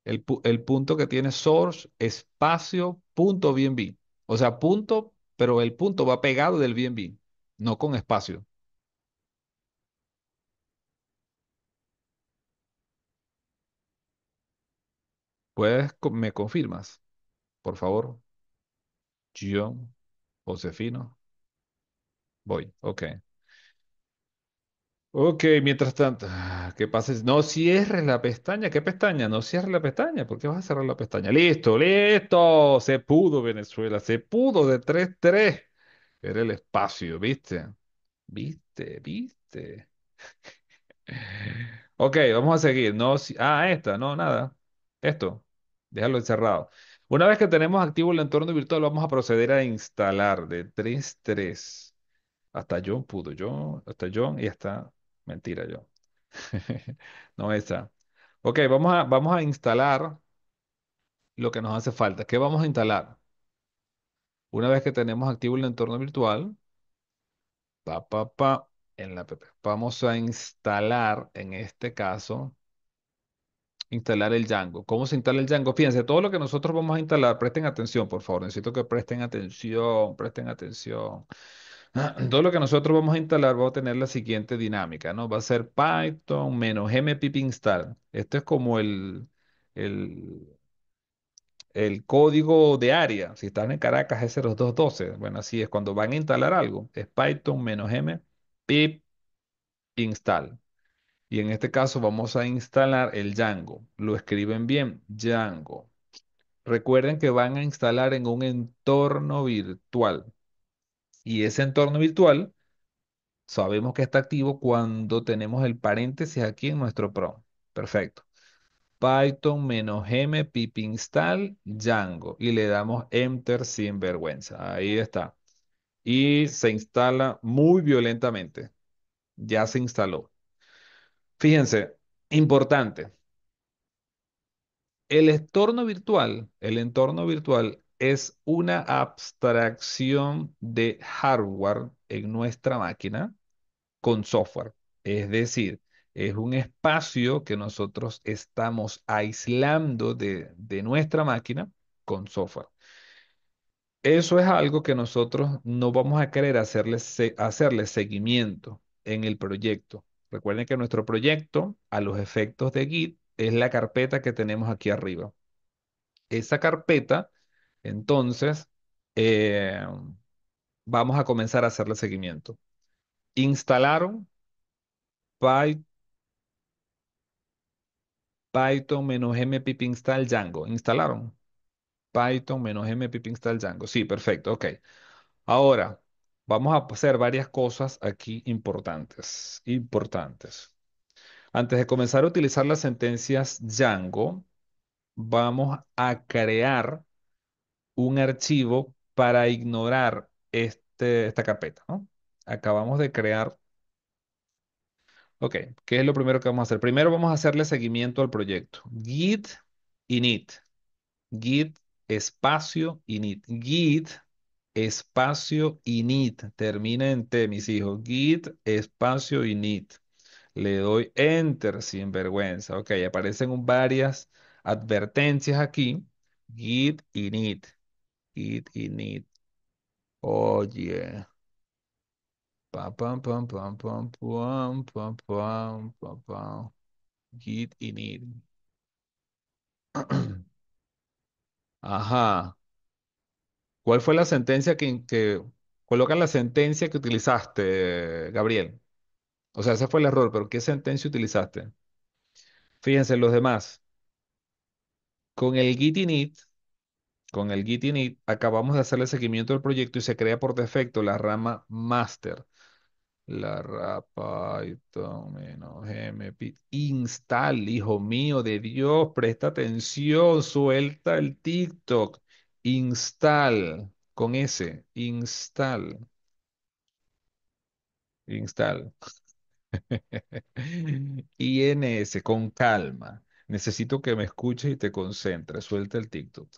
A: El punto que tiene source, espacio, punto BNB. O sea, punto, pero el punto va pegado del BNB, no con espacio. ¿Me confirmas, por favor? John, Josefino, voy. Ok. Ok, mientras tanto, ¿qué pasa? No cierres la pestaña. ¿Qué pestaña? No cierres la pestaña. ¿Por qué vas a cerrar la pestaña? Listo, listo. Se pudo, Venezuela. Se pudo de 3-3. Era el espacio, ¿viste? ¿Viste? ¿Viste? Ok, vamos a seguir. No, esta, no, nada. Esto, déjalo encerrado. Una vez que tenemos activo el entorno virtual, vamos a proceder a instalar de 3-3. Hasta John pudo, hasta John y hasta, mentira, John. No esa. Ok, vamos a instalar lo que nos hace falta. ¿Qué vamos a instalar? Una vez que tenemos activo el entorno virtual, en la app, vamos a instalar, en este caso, instalar el Django. ¿Cómo se instala el Django? Fíjense, todo lo que nosotros vamos a instalar, presten atención, por favor. Necesito que presten atención, presten atención. Todo lo que nosotros vamos a instalar va a tener la siguiente dinámica, ¿no? Va a ser Python menos mpip install. Esto es como el, el código de área. Si están en Caracas, es 0212. Bueno, así es. Cuando van a instalar algo, es Python menos m pip install. Y en este caso vamos a instalar el Django. Lo escriben bien, Django. Recuerden que van a instalar en un entorno virtual. Y ese entorno virtual sabemos que está activo cuando tenemos el paréntesis aquí en nuestro prompt. Perfecto. Python menos m pip install Django y le damos enter sin vergüenza. Ahí está. Y se instala muy violentamente. Ya se instaló. Fíjense, importante. El entorno virtual es una abstracción de hardware en nuestra máquina con software. Es decir, es un espacio que nosotros estamos aislando de nuestra máquina con software. Eso es algo que nosotros no vamos a querer hacerle seguimiento en el proyecto. Recuerden que nuestro proyecto, a los efectos de Git, es la carpeta que tenemos aquí arriba. Esa carpeta, entonces, eh, vamos a comenzar a hacerle seguimiento. Instalaron Py- Python -m pip install Django. ¿Instalaron? Python -m pip install Django. Sí, perfecto. Ok. Ahora, vamos a hacer varias cosas aquí importantes. Importantes. Antes de comenzar a utilizar las sentencias Django, vamos a crear un archivo para ignorar esta carpeta, ¿no? Acabamos de crear. Ok, ¿qué es lo primero que vamos a hacer? Primero vamos a hacerle seguimiento al proyecto. Git init. Git espacio init. Git espacio init. Termina en T, mis hijos. Git espacio init. Le doy enter sin vergüenza. Ok, aparecen varias advertencias aquí. Git init. Git init. Oye. Pam, pam, pam, pam, pam, pam, pam, pam, pam, pam. Git init. Ajá. ¿Cuál fue la sentencia colocan la sentencia que utilizaste, Gabriel? O sea, ese fue el error, pero ¿qué sentencia utilizaste? Fíjense los demás. Con el git init, con el git init, acabamos de hacerle seguimiento al proyecto y se crea por defecto la rama master. La Python menos MP. Install, hijo mío de Dios, presta atención, suelta el TikTok. Install, con S, install, install. INS, con calma. Necesito que me escuches y te concentres. Suelta el TikTok.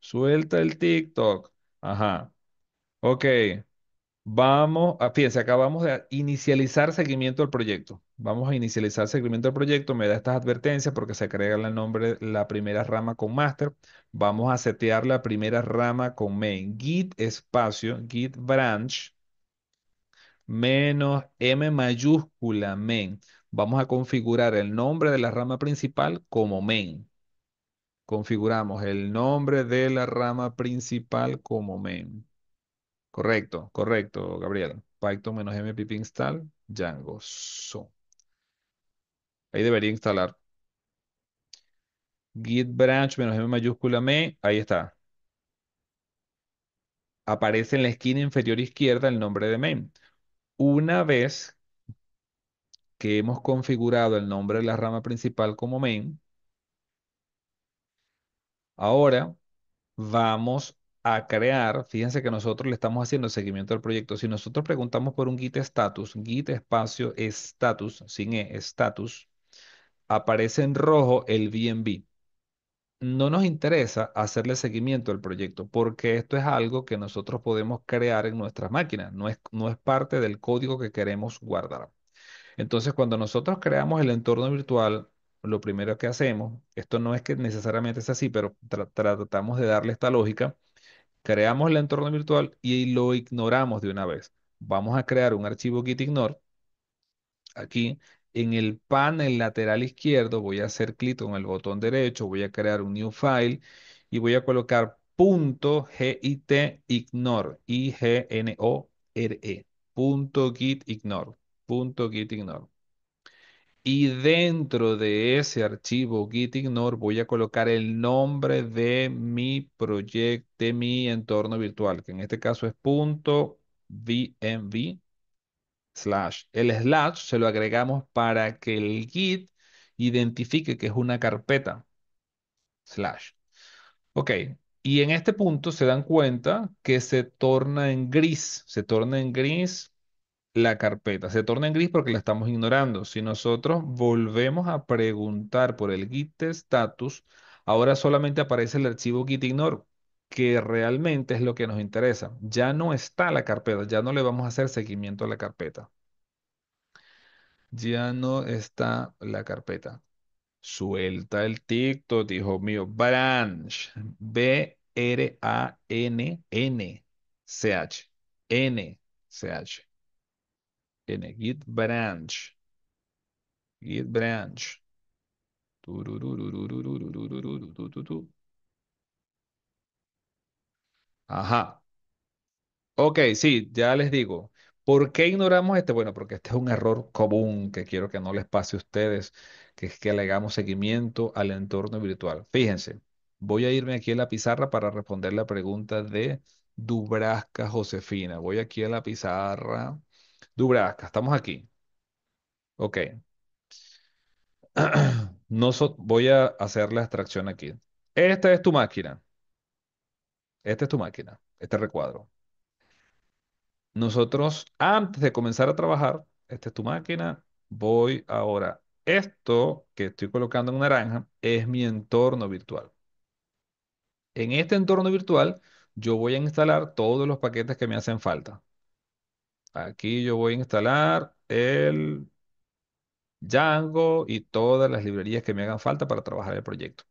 A: Suelta el TikTok. Ajá. Ok. Fíjense, acabamos de inicializar seguimiento al proyecto. Vamos a inicializar seguimiento al proyecto. Me da estas advertencias porque se agrega el nombre, la primera rama con master. Vamos a setear la primera rama con main. Git espacio, git branch menos M mayúscula main. Vamos a configurar el nombre de la rama principal como main. Configuramos el nombre de la rama principal como main. Correcto, correcto, Gabriel. Python menos M pip install Django. Ahí debería instalar. Git branch menos M mayúscula me. Ahí está. Aparece en la esquina inferior izquierda el nombre de main. Una vez que hemos configurado el nombre de la rama principal como main, ahora vamos a crear, fíjense que nosotros le estamos haciendo seguimiento al proyecto. Si nosotros preguntamos por un git status, git espacio status, sin e, status, aparece en rojo el BNB. No nos interesa hacerle seguimiento al proyecto porque esto es algo que nosotros podemos crear en nuestras máquinas, no es parte del código que queremos guardar. Entonces, cuando nosotros creamos el entorno virtual, lo primero que hacemos, esto no es que necesariamente es así, pero tratamos de darle esta lógica, creamos el entorno virtual y lo ignoramos de una vez. Vamos a crear un archivo git ignore. Aquí en el panel lateral izquierdo voy a hacer clic con el botón derecho, voy a crear un new file y voy a colocar punto git ignore, ignore, punto git ignore, punto git ignore. Y dentro de ese archivo git ignore voy a colocar el nombre de mi proyecto, de mi entorno virtual, que en este caso es punto .vmv slash. El slash se lo agregamos para que el Git identifique que es una carpeta. Slash. Ok. Y en este punto se dan cuenta que se torna en gris la carpeta. Se torna en gris porque la estamos ignorando. Si nosotros volvemos a preguntar por el Git status, ahora solamente aparece el archivo git ignore, que realmente es lo que nos interesa. Ya no está la carpeta, ya no le vamos a hacer seguimiento a la carpeta. Ya no está la carpeta. Suelta el TikTok, hijo mío. Branch. Brannch. NCH. Git branch. Git branch. Turururururururururururururu. Ajá. Ok, sí, ya les digo. ¿Por qué ignoramos este? Bueno, porque este es un error común que quiero que no les pase a ustedes, que es que le hagamos seguimiento al entorno virtual. Fíjense, voy a irme aquí a la pizarra para responder la pregunta de Dubrasca Josefina. Voy aquí a la pizarra. Dubrasca, estamos aquí. Ok. Voy a hacer la extracción aquí. Esta es tu máquina. Esta es tu máquina. Este recuadro. Nosotros, antes de comenzar a trabajar, esta es tu máquina, voy ahora. Esto que estoy colocando en naranja es mi entorno virtual. En este entorno virtual, yo voy a instalar todos los paquetes que me hacen falta. Aquí yo voy a instalar el Django y todas las librerías que me hagan falta para trabajar el proyecto.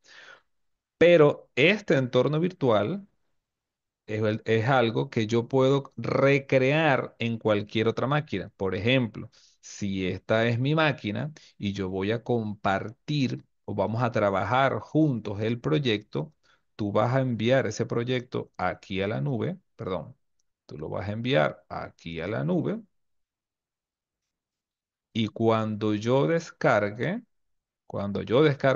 A: Pero este entorno virtual es algo que yo puedo recrear en cualquier otra máquina. Por ejemplo, si esta es mi máquina y yo voy a compartir o vamos a trabajar juntos el proyecto, tú vas a enviar ese proyecto aquí a la nube, perdón, tú lo vas a enviar aquí a la nube y cuando yo descargue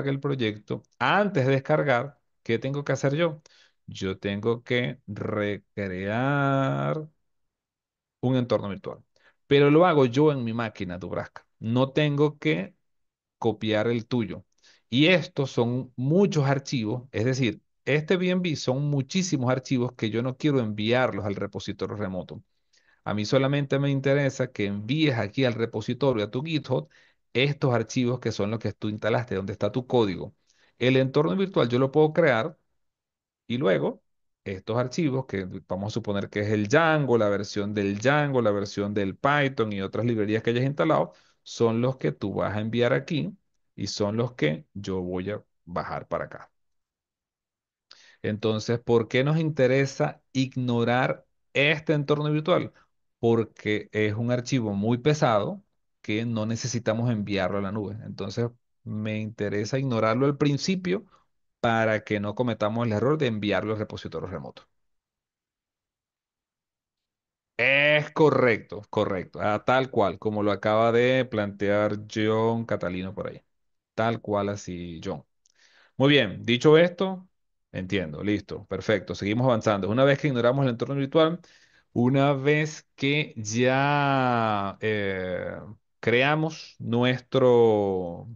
A: el proyecto, antes de descargar, ¿qué tengo que hacer yo? Yo tengo que recrear un entorno virtual. pero lo hago yo en mi máquina, Dubrasca. No tengo que copiar el tuyo. Y estos son muchos archivos, es decir, este BNB son muchísimos archivos que yo no quiero enviarlos al repositorio remoto. A mí solamente me interesa que envíes aquí al repositorio, a tu GitHub, estos archivos que son los que tú instalaste, donde está tu código. El entorno virtual yo lo puedo crear y luego estos archivos, que vamos a suponer que es el Django, la versión del Python y otras librerías que hayas instalado, son los que tú vas a enviar aquí y son los que yo voy a bajar para acá. Entonces, ¿por qué nos interesa ignorar este entorno virtual? Porque es un archivo muy pesado que no necesitamos enviarlo a la nube. Entonces, me interesa ignorarlo al principio para que no cometamos el error de enviarlo al repositorio remoto. Es correcto, correcto. Tal cual, como lo acaba de plantear John Catalino por ahí. Tal cual así, John. Muy bien, dicho esto, entiendo, listo, perfecto, seguimos avanzando. Una vez que ignoramos el entorno virtual, una vez que ya creamos nuestro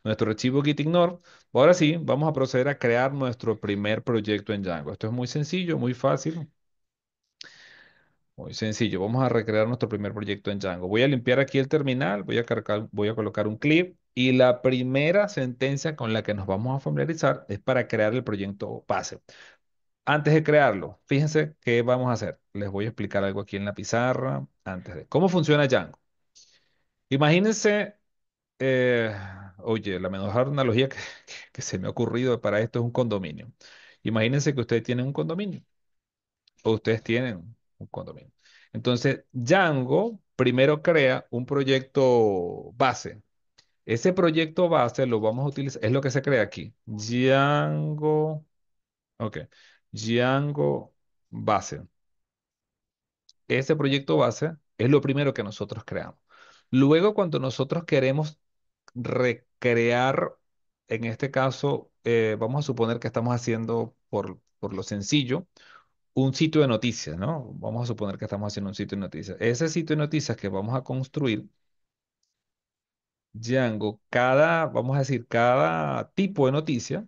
A: archivo gitignore, ahora sí, vamos a proceder a crear nuestro primer proyecto en Django. Esto es muy sencillo, muy fácil, muy sencillo. Vamos a recrear nuestro primer proyecto en Django. Voy a limpiar aquí el terminal, voy a colocar un clip y la primera sentencia con la que nos vamos a familiarizar es para crear el proyecto base. Antes de crearlo, fíjense qué vamos a hacer. Les voy a explicar algo aquí en la pizarra antes de cómo funciona Django. Imagínense, eh, oye, la mejor analogía que se me ha ocurrido para esto es un condominio. Imagínense que ustedes tienen un condominio o ustedes tienen un condominio. Entonces, Django primero crea un proyecto base. Ese proyecto base lo vamos a utilizar, es lo que se crea aquí. Django, ok. Django base. Ese proyecto base es lo primero que nosotros creamos. Luego, cuando nosotros queremos recrear, en este caso, vamos a suponer que estamos haciendo, por lo sencillo, un sitio de noticias, ¿no? Vamos a suponer que estamos haciendo un sitio de noticias. Ese sitio de noticias que vamos a construir, Django, vamos a decir, cada tipo de noticia,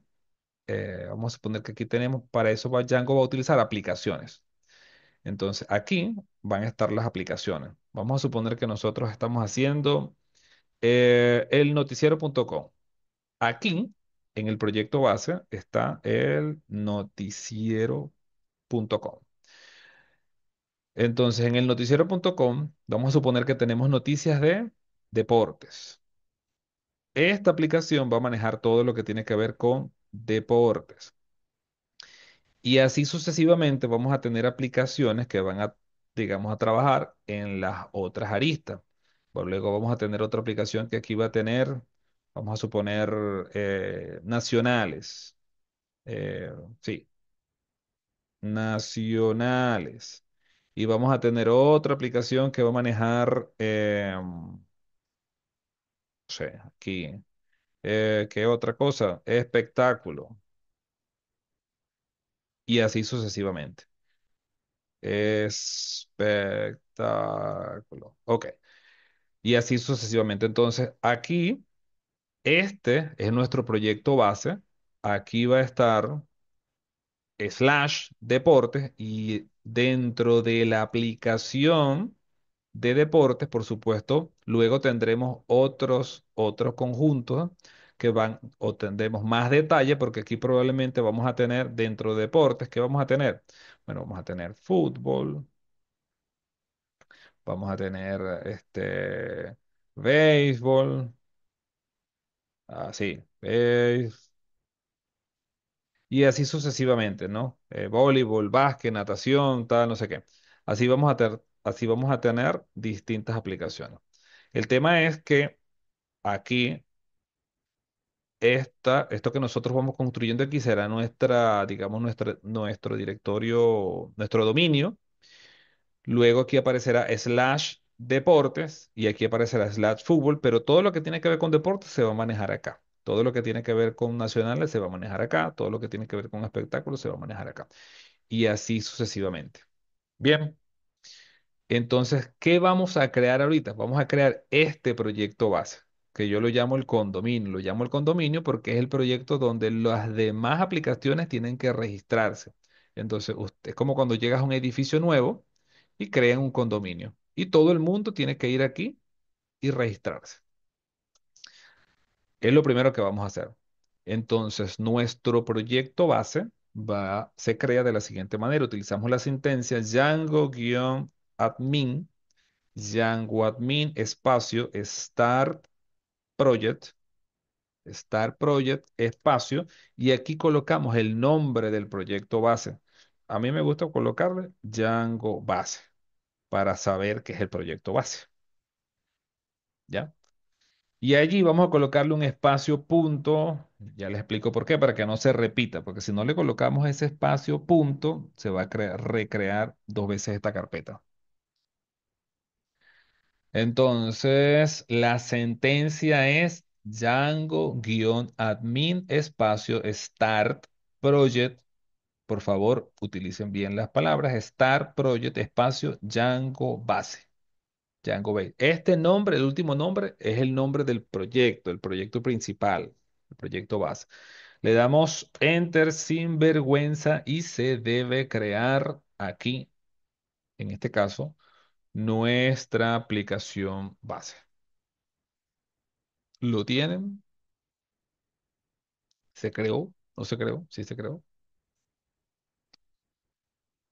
A: vamos a suponer que aquí tenemos, para eso Django va a utilizar aplicaciones. Entonces, aquí van a estar las aplicaciones. Vamos a suponer que nosotros estamos haciendo el noticiero.com. Aquí, en el proyecto base, está el noticiero.com. Entonces, en el noticiero.com, vamos a suponer que tenemos noticias de deportes. Esta aplicación va a manejar todo lo que tiene que ver con deportes. Y así sucesivamente vamos a tener aplicaciones que van a, digamos, a trabajar en las otras aristas. Bueno, luego vamos a tener otra aplicación que aquí va a tener, vamos a suponer, nacionales. Sí, nacionales. Y vamos a tener otra aplicación que va a manejar, no sé, aquí, ¿qué otra cosa? Espectáculo. Y así sucesivamente. Espectáculo. Ok. Y así sucesivamente. Entonces, aquí, este es nuestro proyecto base. Aquí va a estar slash deportes y dentro de la aplicación de deportes, por supuesto, luego tendremos otros conjuntos que van o tendremos más detalle porque aquí probablemente vamos a tener dentro de deportes, ¿qué vamos a tener? Bueno, vamos a tener fútbol, vamos a tener béisbol, así, y así sucesivamente, ¿no? Voleibol, básquet, natación, tal, no sé qué. Así vamos a tener distintas aplicaciones. El tema es que aquí, esto que nosotros vamos construyendo aquí será digamos, nuestro directorio, nuestro dominio. Luego aquí aparecerá slash deportes y aquí aparecerá slash fútbol, pero todo lo que tiene que ver con deportes se va a manejar acá. Todo lo que tiene que ver con nacionales se va a manejar acá. Todo lo que tiene que ver con espectáculos se va a manejar acá. Y así sucesivamente. Bien, Entonces, ¿qué vamos a crear ahorita? Vamos a crear este proyecto base, que yo lo llamo el condominio. Lo llamo el condominio porque es el proyecto donde las demás aplicaciones tienen que registrarse. Entonces, es como cuando llegas a un edificio nuevo y crean un condominio. Y todo el mundo tiene que ir aquí y registrarse. Es lo primero que vamos a hacer. Entonces, nuestro proyecto base se crea de la siguiente manera. Utilizamos la sentencia Django-admin, Django-admin espacio project, start project espacio, y aquí colocamos el nombre del proyecto base. A mí me gusta colocarle Django base para saber qué es el proyecto base, ¿ya? Y allí vamos a colocarle un espacio punto, ya les explico por qué, para que no se repita, porque si no le colocamos ese espacio punto, se va a recrear dos veces esta carpeta. Entonces, la sentencia es Django-admin espacio start project. Por favor, utilicen bien las palabras. Start project espacio Django base. Django Base. Este nombre, el último nombre, es el nombre del proyecto, el proyecto principal, el proyecto base. Le damos Enter sin vergüenza y se debe crear aquí, en este caso, nuestra aplicación base. ¿Lo tienen? ¿Se creó? ¿No se creó? ¿Sí se creó?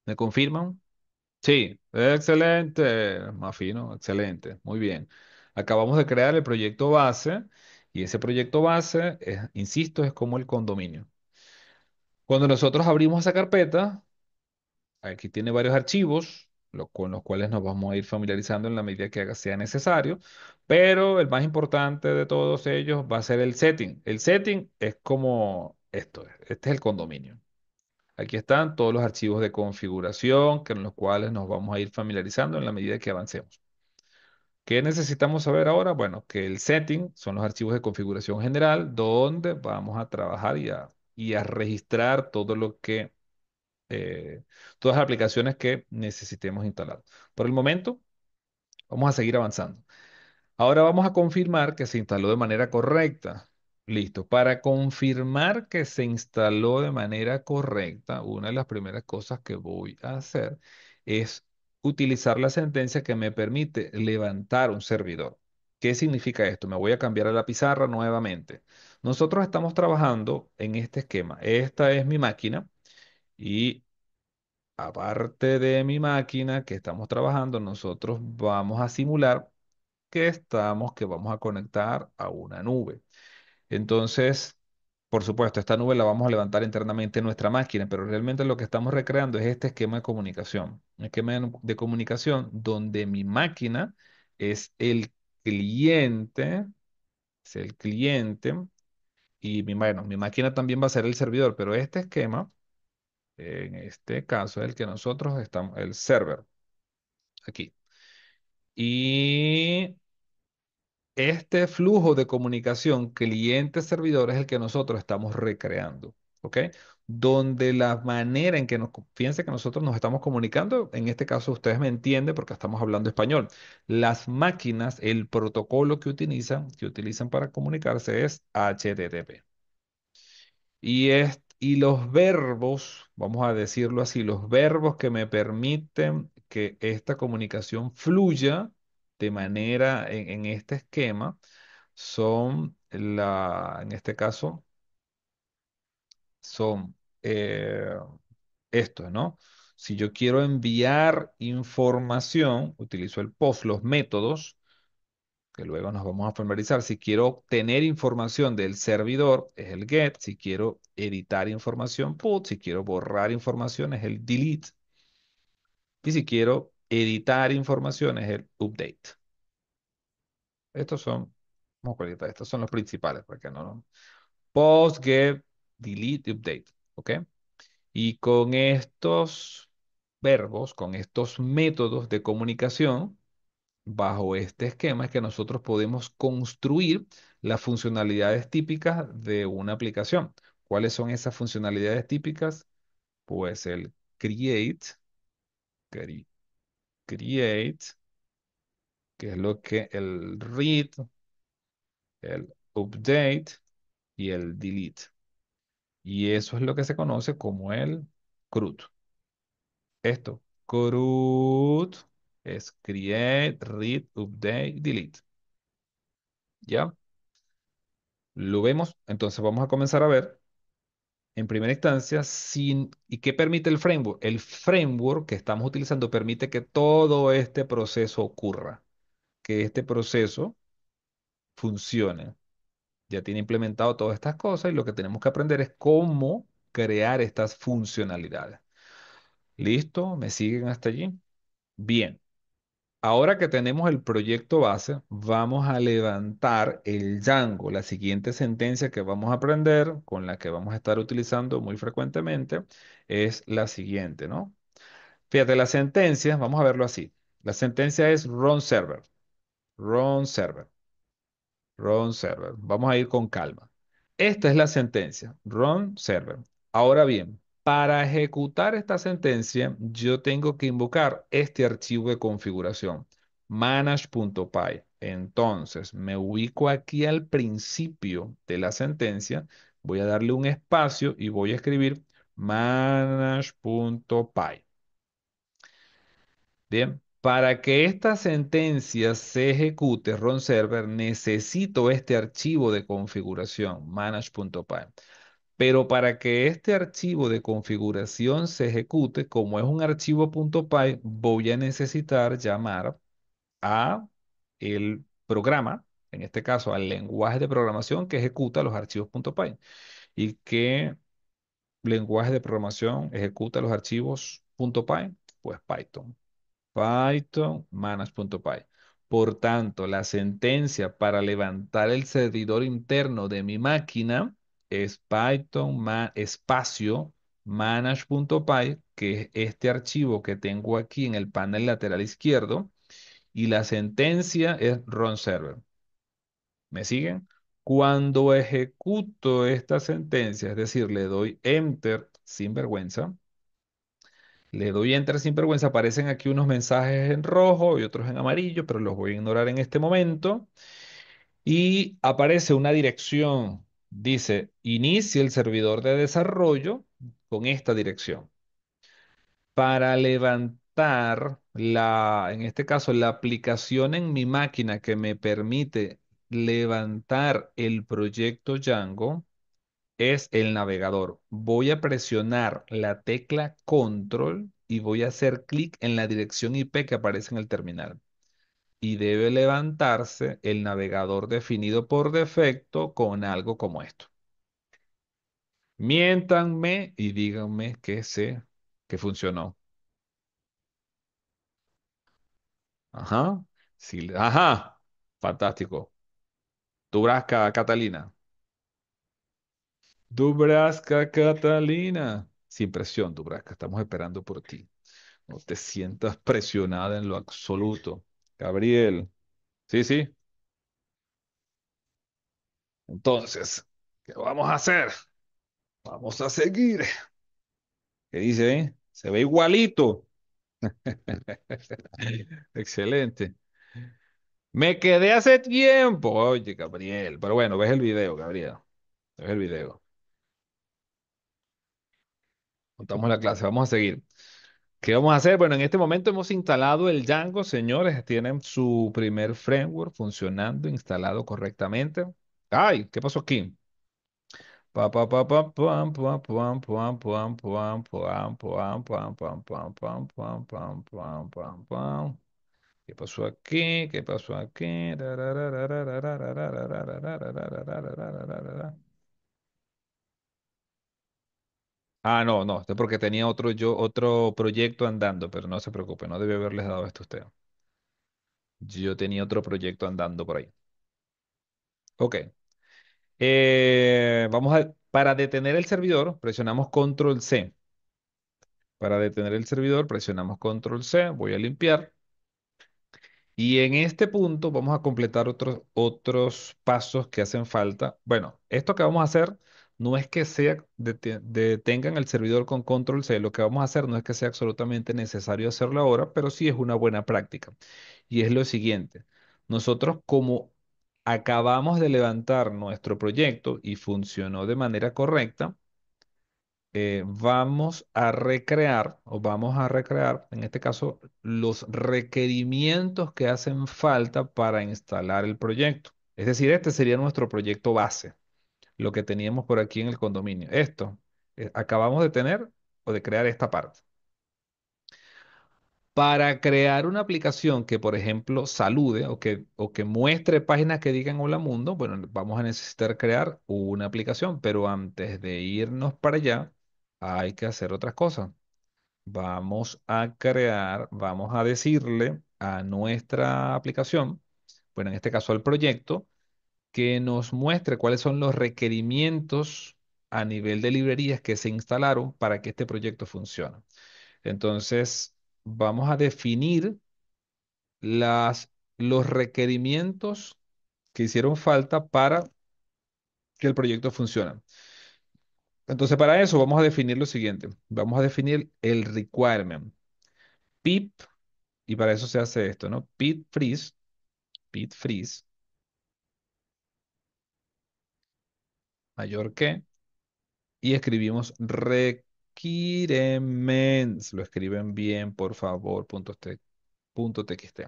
A: ¿Me confirman? Sí, excelente, más fino, excelente, muy bien. Acabamos de crear el proyecto base y ese proyecto base, insisto, es como el condominio. Cuando nosotros abrimos esa carpeta, aquí tiene varios archivos con los cuales nos vamos a ir familiarizando en la medida que sea necesario, pero el más importante de todos ellos va a ser el setting. El setting es como esto, este es el condominio. Aquí están todos los archivos de configuración con los cuales nos vamos a ir familiarizando en la medida que avancemos. ¿Qué necesitamos saber ahora? Bueno, que el setting son los archivos de configuración general donde vamos a trabajar y a registrar todo lo que, todas las aplicaciones que necesitemos instalar. Por el momento, vamos a seguir avanzando. Ahora vamos a confirmar que se instaló de manera correcta. Listo. Para confirmar que se instaló de manera correcta, una de las primeras cosas que voy a hacer es utilizar la sentencia que me permite levantar un servidor. ¿Qué significa esto? Me voy a cambiar a la pizarra nuevamente. Nosotros estamos trabajando en este esquema. Esta es mi máquina y aparte de mi máquina que estamos trabajando, nosotros vamos a simular que vamos a conectar a una nube. Entonces, por supuesto, esta nube la vamos a levantar internamente en nuestra máquina, pero realmente lo que estamos recreando es este esquema de comunicación. Un esquema de comunicación donde mi máquina es el cliente, es el cliente, y bueno, mi máquina también va a ser el servidor, pero este esquema, en este caso, es el que nosotros estamos, el server, aquí. Y este flujo de comunicación cliente-servidor es el que nosotros estamos recreando, ¿ok? Donde la manera en que fíjense que nosotros nos estamos comunicando, en este caso ustedes me entienden porque estamos hablando español. Las máquinas, el protocolo que utilizan para comunicarse es HTTP. Y los verbos, vamos a decirlo así, los verbos que me permiten que esta comunicación fluya de manera en este esquema son en este caso, son estos, ¿no? Si yo quiero enviar información, utilizo el POST, los métodos, que luego nos vamos a formalizar. Si quiero obtener información del servidor, es el GET. Si quiero editar información, PUT. Si quiero borrar información, es el DELETE. Y si quiero editar información, es el UPDATE. Estos son, vamos a cualificar, estos son los principales, para que no. Post, get, delete y update. ¿Ok? Y con estos verbos, con estos métodos de comunicación, bajo este esquema es que nosotros podemos construir las funcionalidades típicas de una aplicación. ¿Cuáles son esas funcionalidades típicas? Pues el create, create, que es lo que el read, el update y el delete. Y eso es lo que se conoce como el CRUD. Esto, CRUD, es create, read, update, delete. ¿Ya? Lo vemos. Entonces vamos a comenzar a ver, en primera instancia, ¿y qué permite el framework? El framework que estamos utilizando permite que todo este proceso ocurra, que este proceso funcione. Ya tiene implementado todas estas cosas y lo que tenemos que aprender es cómo crear estas funcionalidades. ¿Listo? ¿Me siguen hasta allí? Bien. Ahora que tenemos el proyecto base, vamos a levantar el Django. La siguiente sentencia que vamos a aprender, con la que vamos a estar utilizando muy frecuentemente, es la siguiente, ¿no? Fíjate, la sentencia, vamos a verlo así. La sentencia es run server, run server. Run server. Vamos a ir con calma. Esta es la sentencia. Run server. Ahora bien, para ejecutar esta sentencia, yo tengo que invocar este archivo de configuración, manage.py. Entonces, me ubico aquí al principio de la sentencia. Voy a darle un espacio y voy a escribir manage.py. Bien, para que esta sentencia se ejecute, run server, necesito este archivo de configuración, manage.py. Pero para que este archivo de configuración se ejecute, como es un archivo .py, voy a necesitar llamar a el programa, en este caso al lenguaje de programación que ejecuta los archivos .py. ¿Y qué lenguaje de programación ejecuta los archivos .py? Pues Python. Python manage.py. Por tanto, la sentencia para levantar el servidor interno de mi máquina es Python espacio manage.py, que es este archivo que tengo aquí en el panel lateral izquierdo, y la sentencia es run server. ¿Me siguen? Cuando ejecuto esta sentencia, es decir, le doy enter sin vergüenza, le doy enter sin vergüenza. Aparecen aquí unos mensajes en rojo y otros en amarillo, pero los voy a ignorar en este momento. Y aparece una dirección. Dice, inicie el servidor de desarrollo con esta dirección. Para levantar en este caso, la aplicación en mi máquina que me permite levantar el proyecto Django, es el navegador. Voy a presionar la tecla control y voy a hacer clic en la dirección IP que aparece en el terminal. Y debe levantarse el navegador definido por defecto con algo como esto. Miéntanme y díganme que funcionó. Ajá. Sí, ajá. Fantástico. Dubrasca, Catalina. Dubrasca, Catalina. Sin presión, Dubrasca. Estamos esperando por ti. No te sientas presionada en lo absoluto. Gabriel. Sí, sí. Entonces, ¿qué vamos a hacer? Vamos a seguir. ¿Qué dice, Se ve igualito. Excelente. Me quedé hace tiempo. Oye, Gabriel. Pero bueno, ves el video, Gabriel. Ves el video. Contamos la clase. Vamos a seguir. ¿Qué vamos a hacer? Bueno, en este momento hemos instalado el Django, señores. Tienen su primer framework funcionando, instalado correctamente. Ay, ¿qué pasó aquí? Pa pa pa pa pam pam pam pam pam pam pam pam pam pam pam pam pam pam pam pam pam. ¿Qué pasó aquí? ¿Qué pasó aquí? Ah, no, no, es porque tenía otro proyecto andando, pero no se preocupe, no debe haberles dado esto a usted. Yo tenía otro proyecto andando por ahí. Ok. Para detener el servidor, presionamos Control C. Para detener el servidor, presionamos Control C. Voy a limpiar. Y en este punto vamos a completar otros pasos que hacen falta. Bueno, esto que vamos a hacer no es que sea, detengan el servidor con control C, lo que vamos a hacer no es que sea absolutamente necesario hacerlo ahora, pero sí es una buena práctica. Y es lo siguiente, nosotros como acabamos de levantar nuestro proyecto y funcionó de manera correcta, vamos a recrear, o vamos a recrear, en este caso, los requerimientos que hacen falta para instalar el proyecto. Es decir, este sería nuestro proyecto base, lo que teníamos por aquí en el condominio. Esto, acabamos de tener o de crear esta parte. Para crear una aplicación que, por ejemplo, salude o que muestre páginas que digan Hola Mundo, bueno, vamos a necesitar crear una aplicación, pero antes de irnos para allá, hay que hacer otras cosas. Vamos a decirle a nuestra aplicación, bueno, en este caso al proyecto, que nos muestre cuáles son los requerimientos a nivel de librerías que se instalaron para que este proyecto funcione. Entonces, vamos a definir los requerimientos que hicieron falta para que el proyecto funcione. Entonces, para eso vamos a definir lo siguiente. Vamos a definir el requirement. Pip, y para eso se hace esto, ¿no? Pip freeze, mayor que, y escribimos requirements. Lo escriben bien, por favor, punto txt.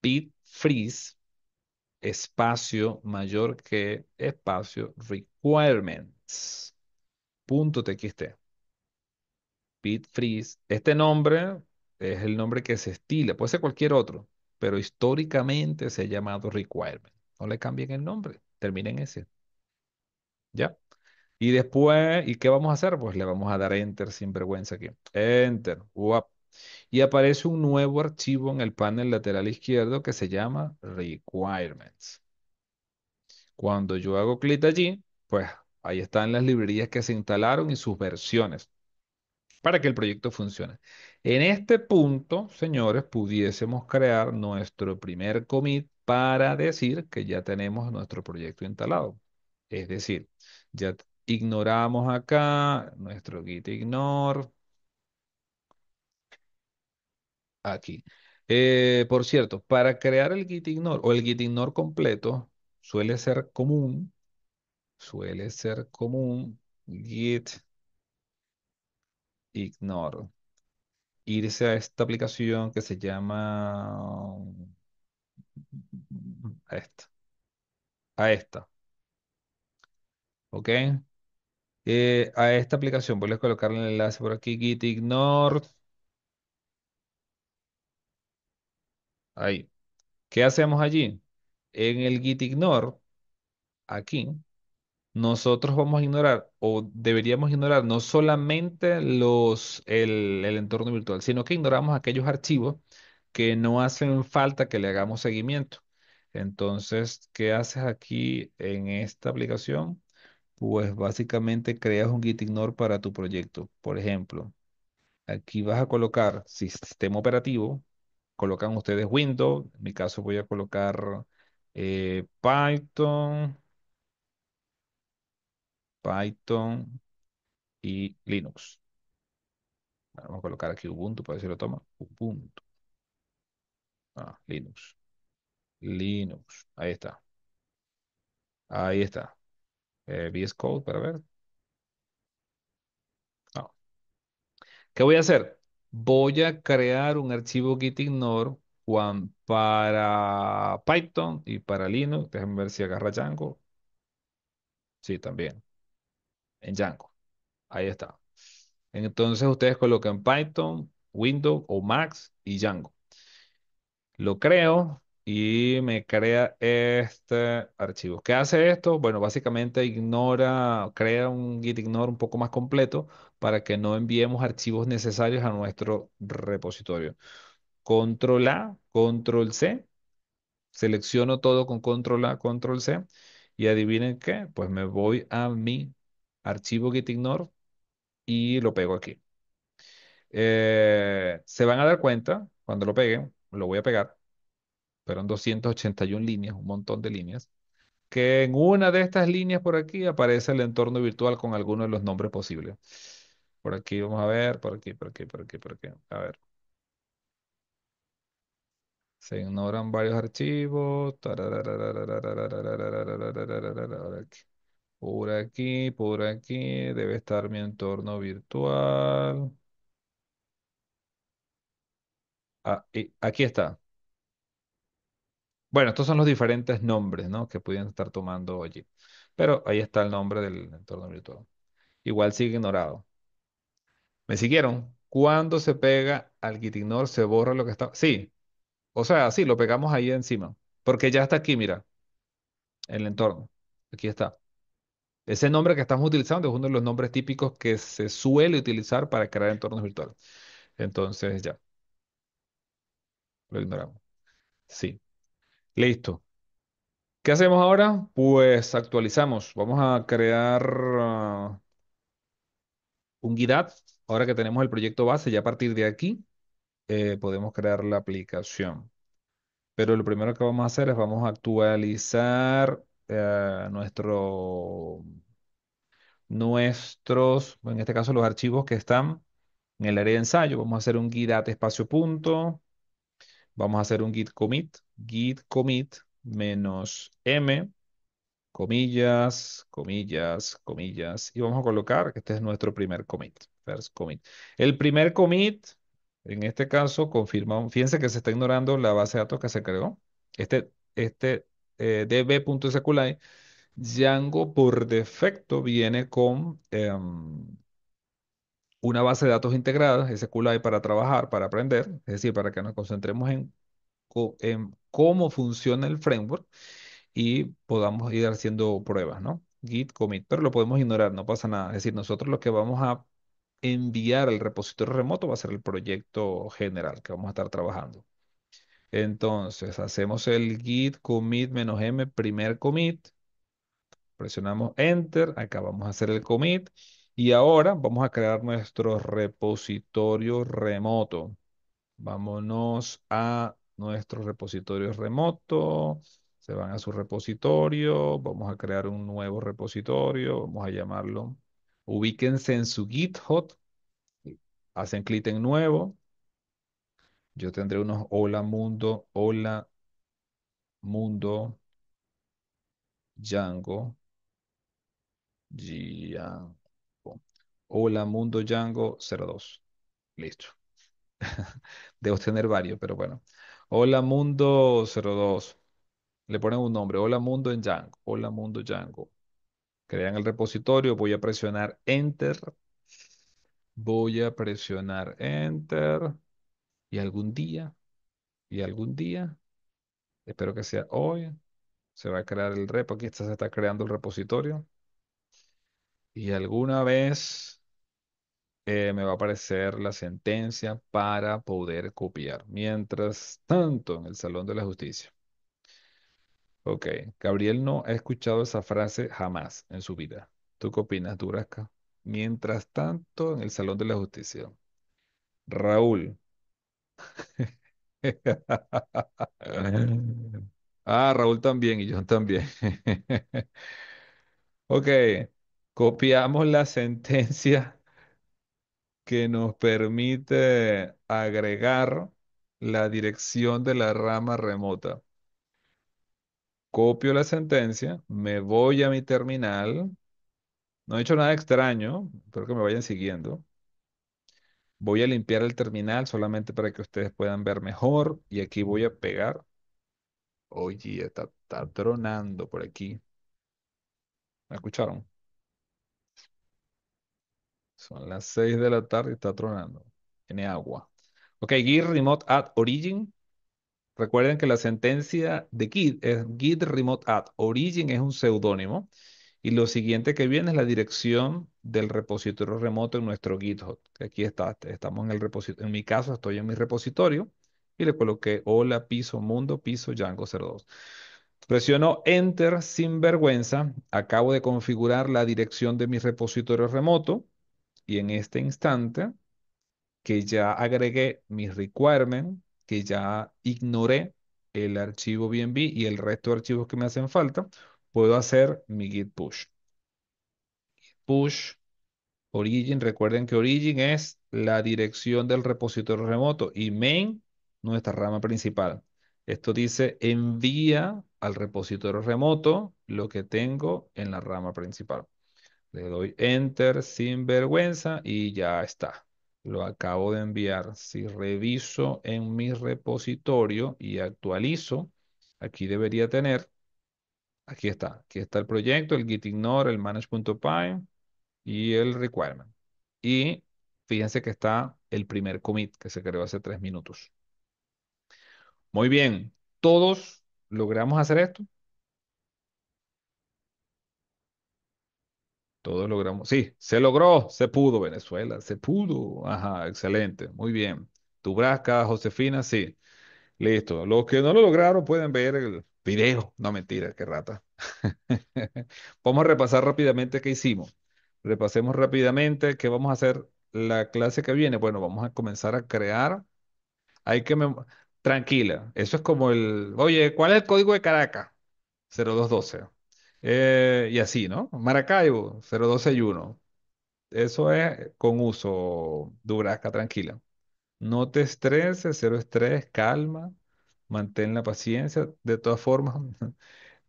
A: Pip freeze, espacio mayor que, espacio requirements, punto txt. Pip freeze. Este nombre es el nombre que se estila, puede ser cualquier otro, pero históricamente se ha llamado requirement. No le cambien el nombre, terminen ese, ¿ya? Y después, ¿y qué vamos a hacer? Pues le vamos a dar enter sin vergüenza aquí. Enter. Uap. Y aparece un nuevo archivo en el panel lateral izquierdo que se llama Requirements. Cuando yo hago clic allí, pues ahí están las librerías que se instalaron y sus versiones para que el proyecto funcione. En este punto, señores, pudiésemos crear nuestro primer commit para decir que ya tenemos nuestro proyecto instalado. Es decir, ya ignoramos acá nuestro git ignore aquí. Por cierto, para crear el git ignore o el git ignore completo, suele ser común, suele ser común git ignore. Irse a esta aplicación que se llama a esta, ¿ok? A esta aplicación, voy a colocarle el enlace por aquí, git ignore, ahí. ¿Qué hacemos allí? En el git ignore, aquí, nosotros vamos a ignorar o deberíamos ignorar no solamente el entorno virtual, sino que ignoramos aquellos archivos que no hacen falta que le hagamos seguimiento. Entonces, ¿qué haces aquí en esta aplicación? Pues básicamente creas un git ignore para tu proyecto. Por ejemplo, aquí vas a colocar sistema operativo, colocan ustedes Windows, en mi caso voy a colocar Python y Linux. Vamos a colocar aquí Ubuntu para decirlo, toma. Ubuntu. Linux. Linux. Ahí está. Ahí está. VS Code para ver. Ah. ¿Qué voy a hacer? Voy a crear un archivo gitignore para Python y para Linux. Déjenme ver si agarra Django. Sí, también. En Django. Ahí está. Entonces ustedes colocan Python, Windows o Max y Django. Lo creo y me crea este archivo. ¿Qué hace esto? Bueno, básicamente crea un git ignore un poco más completo para que no enviemos archivos necesarios a nuestro repositorio. Control A, Control C, selecciono todo con Control A, Control C y adivinen qué, pues me voy a mi archivo git ignore y lo pego aquí. Se van a dar cuenta cuando lo peguen, lo voy a pegar, pero en 281 líneas, un montón de líneas. que en una de estas líneas por aquí aparece el entorno virtual con alguno de los nombres posibles. Por aquí vamos a ver, por aquí, por aquí, por aquí, por aquí. A ver, se ignoran varios archivos. Por aquí, debe estar mi entorno virtual. Ah, y aquí está. Bueno, estos son los diferentes nombres, ¿no? Que pudieran estar tomando allí. Pero ahí está el nombre del entorno virtual. Igual sigue ignorado. ¿Me siguieron? Cuando se pega al gitignore se borra lo que está. Sí, o sea, sí, lo pegamos ahí encima. Porque ya está aquí, mira, el entorno. Aquí está. Ese nombre que estamos utilizando es uno de los nombres típicos que se suele utilizar para crear entornos virtuales. Entonces ya, lo ignoramos. Sí, listo. ¿Qué hacemos ahora? Pues actualizamos. Vamos a crear un GitHub. Ahora que tenemos el proyecto base, ya a partir de aquí podemos crear la aplicación. Pero lo primero que vamos a hacer es vamos a actualizar en este caso los archivos que están en el área de ensayo. Vamos a hacer un git add espacio punto. Vamos a hacer un git commit menos m, comillas, comillas, comillas. Y vamos a colocar que este es nuestro primer commit. First commit. El primer commit, en este caso, confirma, fíjense que se está ignorando la base de datos que se creó. Este db.sqli, Django por defecto viene con una base de datos integrada, SQLite para trabajar, para aprender, es decir, para que nos concentremos en cómo funciona el framework y podamos ir haciendo pruebas, ¿no? Git commit, pero lo podemos ignorar, no pasa nada. Es decir, nosotros lo que vamos a enviar al repositorio remoto va a ser el proyecto general que vamos a estar trabajando. Entonces, hacemos el git commit menos m, primer commit, presionamos enter, acá vamos a hacer el commit y ahora vamos a crear nuestro repositorio remoto. Vámonos a nuestro repositorio remoto. Se van a su repositorio. Vamos a crear un nuevo repositorio. Vamos a llamarlo. Ubíquense en su GitHub. Hacen clic en nuevo. Yo tendré unos hola mundo, Django, Django. Hola mundo Django 02. Listo. Debo tener varios, pero bueno. Hola mundo 02. Le ponen un nombre, Hola Mundo en Django, Hola Mundo Django. Crean el repositorio, voy a presionar Enter, voy a presionar Enter y algún día, espero que sea hoy, se va a crear el repo, aquí se está creando el repositorio y alguna vez me va a aparecer la sentencia para poder copiar. Mientras tanto, en el Salón de la Justicia. Ok, Gabriel no ha escuchado esa frase jamás en su vida. ¿Tú qué opinas, Durasca? Mientras tanto, en el Salón de la Justicia. Raúl. Ah, Raúl también y yo también. Ok, copiamos la sentencia que nos permite agregar la dirección de la rama remota. Copio la sentencia, me voy a mi terminal. No he hecho nada extraño, espero que me vayan siguiendo. Voy a limpiar el terminal solamente para que ustedes puedan ver mejor. Y aquí voy a pegar. Oye, está tronando por aquí. ¿Me escucharon? Son las 6 de la tarde y está tronando. Tiene agua. Ok, git remote add origin. Recuerden que la sentencia de Git es Git remote add. Origin es un seudónimo. Y lo siguiente que viene es la dirección del repositorio remoto en nuestro GitHub. Que aquí está. Estamos en el repositorio. En mi caso, estoy en mi repositorio y le coloqué hola piso mundo piso Django 02. Presiono Enter sin vergüenza. Acabo de configurar la dirección de mi repositorio remoto y en este instante que ya agregué mis requirements, que ya ignoré el archivo BNB y el resto de archivos que me hacen falta, puedo hacer mi git push. Push origin, recuerden que origin es la dirección del repositorio remoto y main nuestra rama principal. Esto dice envía al repositorio remoto lo que tengo en la rama principal. Le doy enter sin vergüenza y ya está. Lo acabo de enviar. Si reviso en mi repositorio y actualizo, aquí debería tener, aquí está el proyecto, el git ignore, el manage.py y el requirement. Y fíjense que está el primer commit que se creó hace 3 minutos. Muy bien, todos logramos hacer esto. Todos logramos. Sí, se logró, se pudo, Venezuela, se pudo. Ajá, excelente, muy bien. Tubrasca, Josefina, sí. Listo. Los que no lo lograron pueden ver el video. No, mentira, qué rata. Vamos a repasar rápidamente qué hicimos. Repasemos rápidamente qué vamos a hacer la clase que viene. Bueno, vamos a comenzar a crear. Hay que... Tranquila, eso es como el... Oye, ¿cuál es el código de Caracas? 0212. Y así, ¿no? Maracaibo, 0261. Eso es con uso, Dubrasca, tranquila. No te estreses, cero estrés, calma, mantén la paciencia. De todas formas,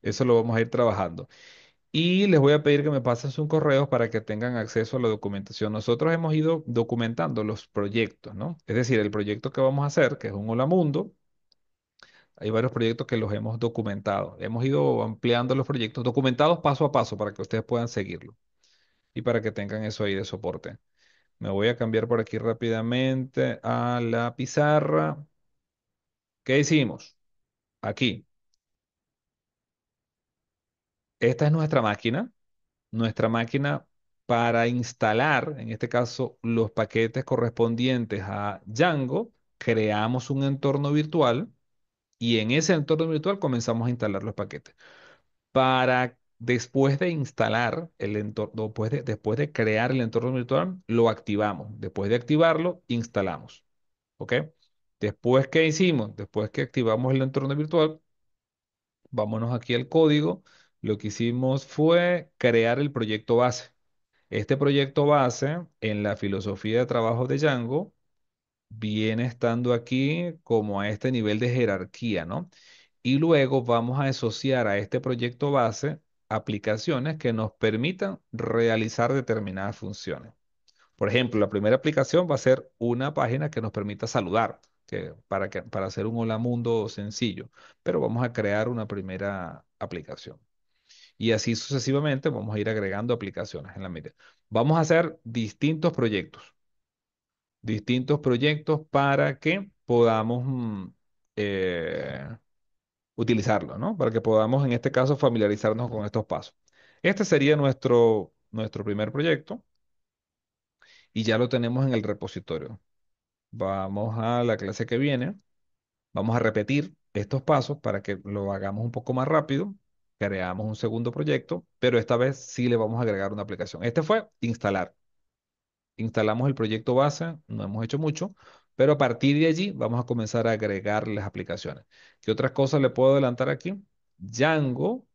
A: eso lo vamos a ir trabajando. Y les voy a pedir que me pasen sus correos para que tengan acceso a la documentación. Nosotros hemos ido documentando los proyectos, ¿no? Es decir, el proyecto que vamos a hacer, que es un Hola Mundo, hay varios proyectos que los hemos documentado. Hemos ido ampliando los proyectos, documentados paso a paso para que ustedes puedan seguirlo y para que tengan eso ahí de soporte. Me voy a cambiar por aquí rápidamente a la pizarra. ¿Qué hicimos? Aquí. Esta es nuestra máquina. Nuestra máquina para instalar, en este caso, los paquetes correspondientes a Django, creamos un entorno virtual y en ese entorno virtual comenzamos a instalar los paquetes. Para después de instalar el entorno, después de crear el entorno virtual, lo activamos. Después de activarlo, instalamos. ¿Ok? Después, ¿qué hicimos? Después que activamos el entorno virtual, vámonos aquí al código. Lo que hicimos fue crear el proyecto base. Este proyecto base, en la filosofía de trabajo de Django, viene estando aquí como a este nivel de jerarquía, ¿no? Y luego vamos a asociar a este proyecto base aplicaciones que nos permitan realizar determinadas funciones. Por ejemplo, la primera aplicación va a ser una página que nos permita saludar, para hacer un hola mundo sencillo, pero vamos a crear una primera aplicación. Y así sucesivamente vamos a ir agregando aplicaciones en la medida. Vamos a hacer distintos proyectos para que podamos eh, utilizarlo, ¿no? Para que podamos, en este caso, familiarizarnos con estos pasos. Este sería nuestro primer proyecto y ya lo tenemos en el repositorio. Vamos a la clase que viene. Vamos a repetir estos pasos para que lo hagamos un poco más rápido. Creamos un segundo proyecto, pero esta vez sí le vamos a agregar una aplicación. Este fue instalar. Instalamos el proyecto base, no hemos hecho mucho, pero a partir de allí vamos a comenzar a agregar las aplicaciones. ¿Qué otras cosas le puedo adelantar aquí? Django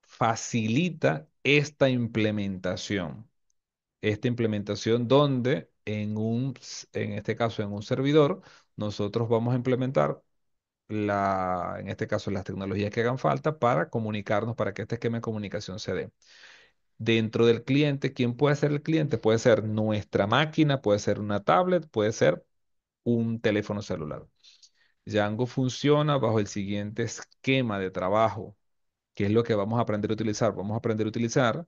A: facilita esta implementación donde en este caso en un servidor, nosotros vamos a implementar en este caso las tecnologías que hagan falta para comunicarnos, para que este esquema de comunicación se dé. Dentro del cliente, ¿quién puede ser el cliente? Puede ser nuestra máquina, puede ser una tablet, puede ser un teléfono celular. Django funciona bajo el siguiente esquema de trabajo, que es lo que vamos a aprender a utilizar. Vamos a aprender a utilizar,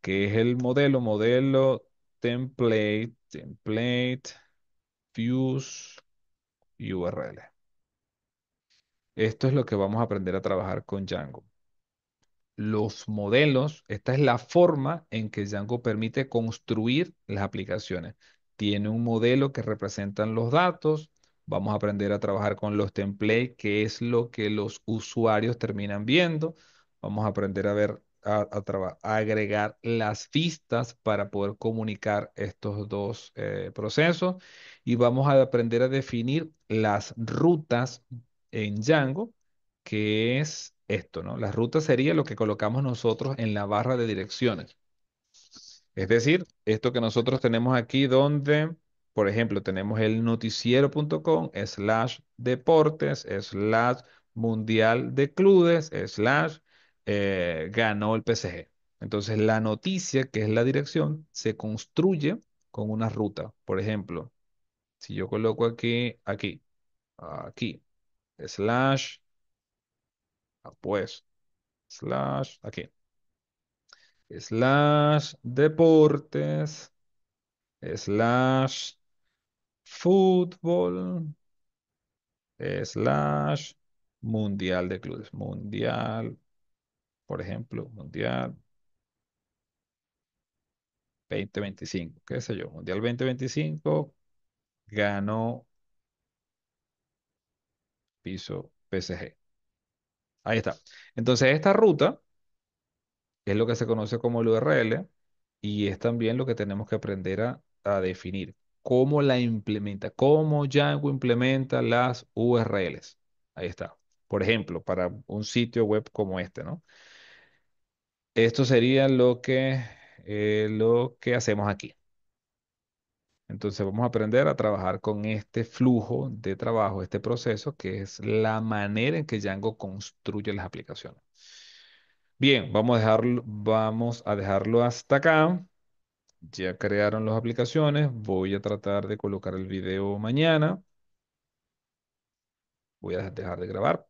A: que es el modelo template, views, URL. Esto es lo que vamos a aprender a trabajar con Django. Los modelos, esta es la forma en que Django permite construir las aplicaciones. Tiene un modelo que representan los datos. Vamos a aprender a trabajar con los templates, que es lo que los usuarios terminan viendo. Vamos a aprender a ver, a agregar las vistas para poder comunicar estos dos procesos. Y vamos a aprender a definir las rutas en Django, que es esto, ¿no? La ruta sería lo que colocamos nosotros en la barra de direcciones. Es decir, esto que nosotros tenemos aquí donde, por ejemplo, tenemos el noticiero.com slash deportes slash mundial de clubes slash ganó el PSG. Entonces, la noticia, que es la dirección, se construye con una ruta. Por ejemplo, si yo coloco aquí, slash, pues, slash, aquí, slash deportes, slash fútbol, slash mundial de clubes. Mundial, por ejemplo, mundial 2025, qué sé yo, mundial 2025 ganó piso PSG. Ahí está. Entonces, esta ruta es lo que se conoce como el URL y es también lo que tenemos que aprender a definir. ¿Cómo la implementa? ¿Cómo Django implementa las URLs? Ahí está. Por ejemplo, para un sitio web como este, ¿no? Esto sería lo que hacemos aquí. Entonces vamos a aprender a trabajar con este flujo de trabajo, este proceso, que es la manera en que Django construye las aplicaciones. Bien, vamos a dejarlo hasta acá. Ya crearon las aplicaciones. Voy a tratar de colocar el video mañana. Voy a dejar de grabar.